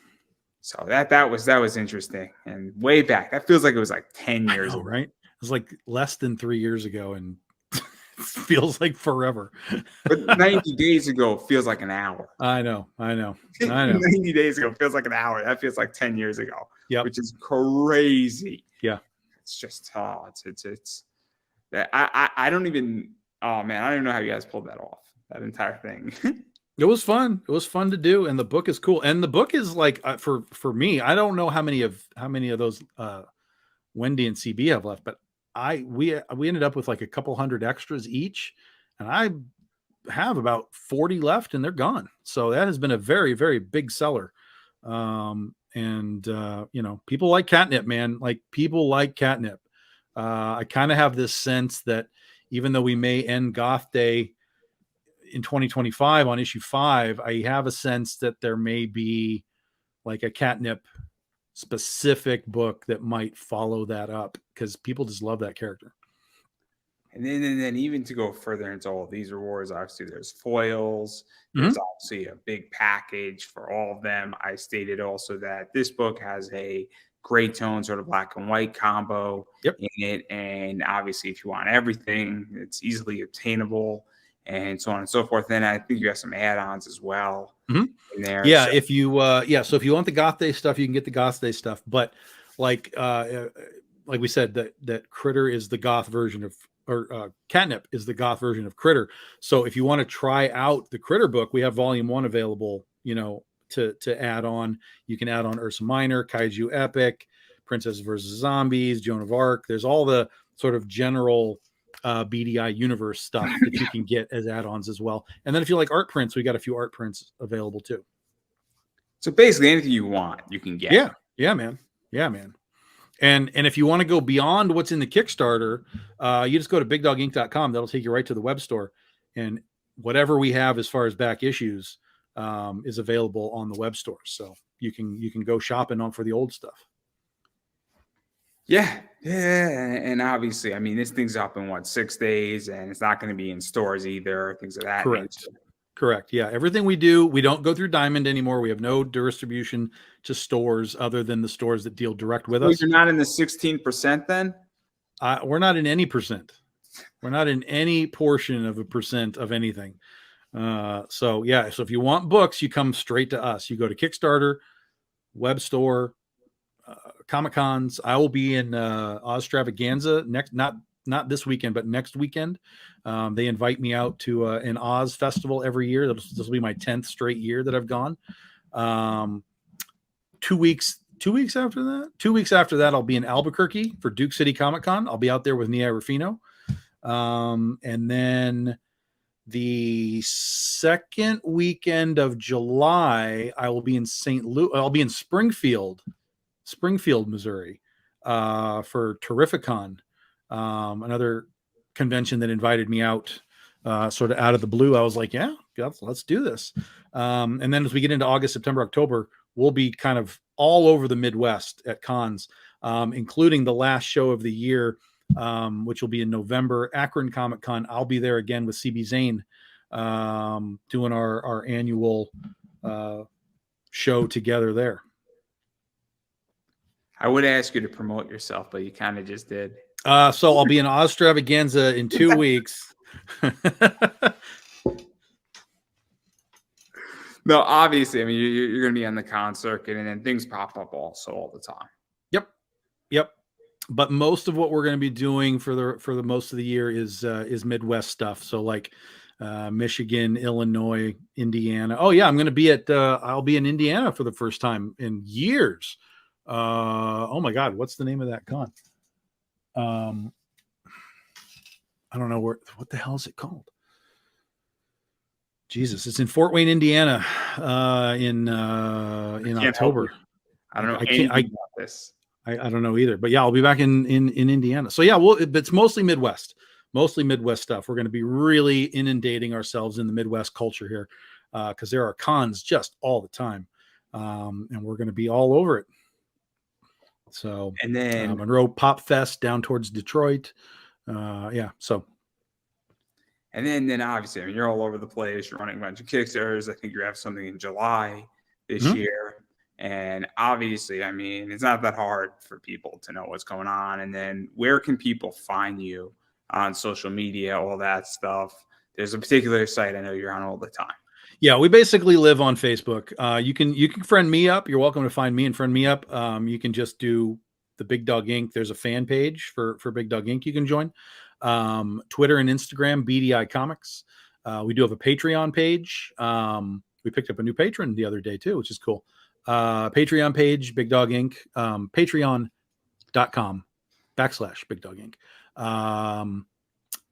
So that was interesting, and way back. That feels like it was like 10 years ago, ago, right? It was like less than 3 years ago, and it feels like forever. But 90 days ago feels like an hour. I know. 90 days ago feels like an hour. That feels like 10 years ago. Yeah, which is crazy. Yeah, it's just it's that I don't even. Oh man, I don't even know how you guys pulled that off. That entire thing. It was fun. It was fun to do, and the book is cool. And the book is like for me, I don't know how many of those Wendy and CB have left, but we ended up with like a couple hundred extras each, and I have about 40 left, and they're gone. So that has been a very, very big seller. And you know, people like Catnip, man. Like people like Catnip. I kind of have this sense that even though we may end Goth Day in 2025 on issue 5, I have a sense that there may be like a Catnip specific book that might follow that up because people just love that character. And then even to go further into all these rewards, obviously there's foils. There's obviously a big package for all of them. I stated also that this book has a gray tone sort of black and white combo in it. And obviously if you want everything, it's easily obtainable and so on and so forth. And I think you have some add-ons as well in there. Yeah. So if you so if you want the Goth Day stuff, you can get the Goth Day stuff. But like we said, that Critter is the Goth version of, or Catnip is the Goth version of Critter. So if you want to try out the Critter book, we have volume 1 available, you know, to add on. You can add on Ursa Minor, Kaiju Epic, Princess versus Zombies, Joan of Arc. There's all the sort of general BDI universe stuff that you can get as add-ons as well. And then if you like art prints, we got a few art prints available too. So basically anything you want, you can get. Yeah, man. And if you want to go beyond what's in the Kickstarter, you just go to bigdoginc.com. That'll take you right to the web store. And whatever we have as far as back issues is available on the web store. So you can go shopping on for the old stuff. Yeah. And obviously, I mean, this thing's up in 6 days, and it's not going to be in stores either, things of that nature. Correct. Yeah. Everything we do, we don't go through Diamond anymore. We have no distribution to stores other than the stores that deal direct with us. You're not in the 16% then? We're not in any percent. We're not in any portion of a percent of anything. So if you want books, you come straight to us. You go to Kickstarter, web store, Comic-Cons. I will be in Ozstravaganza next, not this weekend, but next weekend. They invite me out to an Oz festival every year. This will be my 10th straight year that I've gone. 2 weeks after that, I'll be in Albuquerque for Duke City Comic-Con. I'll be out there with Nia Rufino. And then the second weekend of July, I will be in St. Louis. I'll be in Springfield, Missouri, for Terrificon, another convention that invited me out, sort of out of the blue. I was like, yeah, let's do this. And then as we get into August, September, October, we'll be kind of all over the Midwest at cons, including the last show of the year, which will be in November, Akron Comic Con. I'll be there again with CB Zane, doing our annual show together there. I would ask you to promote yourself, but you kind of just did. So I'll be in Ostravaganza in 2 weeks. No, obviously, I mean, you're going to be on the con circuit, and then things pop up also all the time. Yep. But most of what we're going to be doing for the most of the year is Midwest stuff. So like Michigan, Illinois, Indiana. Oh yeah, I'm going to be I'll be in Indiana for the first time in years. Oh my God, what's the name of that con? I don't know what the hell is it called? Jesus, it's in Fort Wayne, Indiana, in October. I don't know. About this. I don't know either, but yeah, I'll be back in Indiana. So yeah, it's mostly Midwest stuff. We're going to be really inundating ourselves in the Midwest culture here, because there are cons just all the time, and we're going to be all over it. So, and then Monroe Pop Fest down towards Detroit, yeah. So, and then obviously, I mean, you're all over the place. You're running a bunch of Kickstarters. I think you have something in July this year. And obviously, I mean, it's not that hard for people to know what's going on. And then where can people find you on social media, all that stuff? There's a particular site I know you're on all the time. Yeah, we basically live on Facebook. You can friend me up. You're welcome to find me and friend me up. You can just do the Big Dog Inc. There's a fan page for Big Dog Inc. You can join. Twitter and Instagram, BDI Comics. We do have a Patreon page. We picked up a new patron the other day too, which is cool. Patreon page, Big Dog Inc. Patreon.com/Big Dog Inc.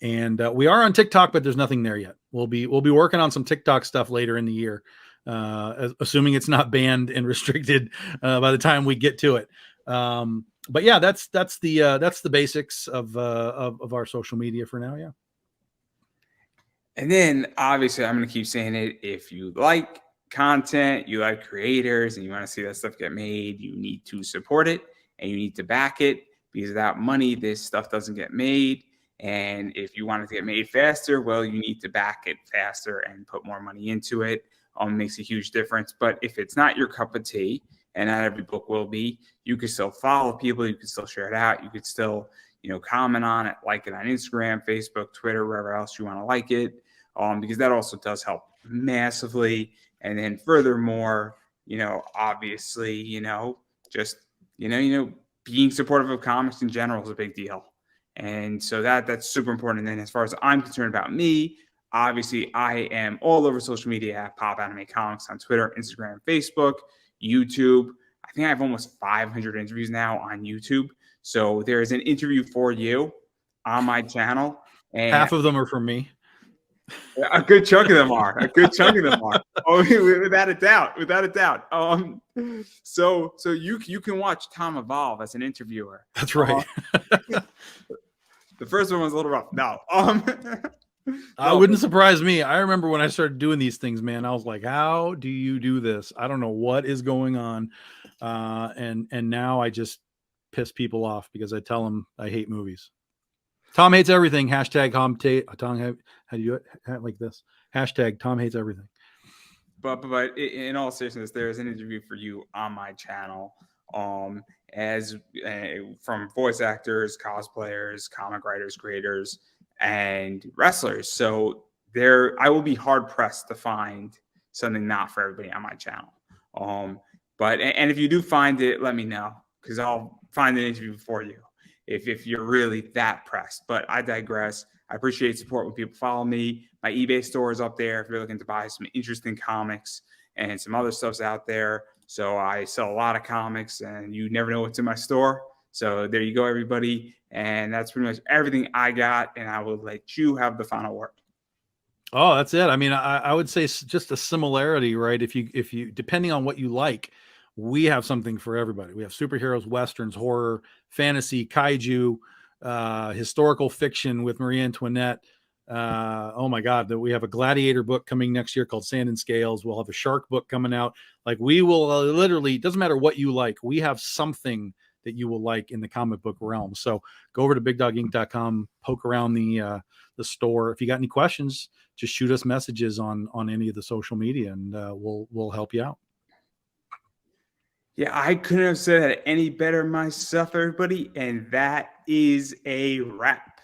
And we are on TikTok, but there's nothing there yet. We'll be working on some TikTok stuff later in the year, assuming it's not banned and restricted by the time we get to it. But yeah, that's the basics of our social media for now. Yeah. And then obviously, I'm going to keep saying it. If you like content, you like creators, and you want to see that stuff get made, you need to support it and you need to back it, because without money, this stuff doesn't get made. And if you want it to get made faster, well, you need to back it faster and put more money into it. It makes a huge difference. But if it's not your cup of tea, and not every book will be, you can still follow people, you can still share it out, you could still, comment on it, like it on Instagram, Facebook, Twitter, wherever else you want to like it, because that also does help massively. And then furthermore, obviously, just, being supportive of comics in general is a big deal. And so that's super important. And then as far as I'm concerned about me, obviously I am all over social media at Pop Anime Comics on Twitter, Instagram, Facebook, YouTube. I think I have almost 500 interviews now on YouTube. So there is an interview for you on my channel. And half of them are from me. A good chunk of them are. Oh, without a doubt. So you can watch Tom evolve as an interviewer. That's right. The first one was a little rough. No. It wouldn't surprise me. I remember when I started doing these things, man, I was like, how do you do this? I don't know what is going on. And now I just piss people off because I tell them I hate movies. Tom hates everything. Hashtag Tom, how do you do it? Like this. Hashtag Tom hates everything. But in all seriousness, there's an interview for you on my channel. As from voice actors, cosplayers, comic writers, creators, and wrestlers. So I will be hard pressed to find something not for everybody on my channel. But if you do find it, let me know, because I'll find an interview for you if you're really that pressed. But I digress. I appreciate support when people follow me. My eBay store is up there if you're looking to buy some interesting comics, and some other stuff's out there. So I sell a lot of comics, and you never know what's in my store. So there you go, everybody. And that's pretty much everything I got. And I will let you have the final word. Oh, that's it. I mean, I would say just a similarity, right? If you, depending on what you like, we have something for everybody. We have superheroes, Westerns, horror, fantasy, kaiju, historical fiction with Marie Antoinette, Oh my God, that we have a gladiator book coming next year called Sand and Scales. We'll have a shark book coming out. Like, we will literally, doesn't matter what you like, we have something that you will like in the comic book realm. So go over to bigdoginc.com, poke around the store. If you got any questions, just shoot us messages on any of the social media, and we'll help you out. Yeah, I couldn't have said that any better myself, everybody. And that is a wrap.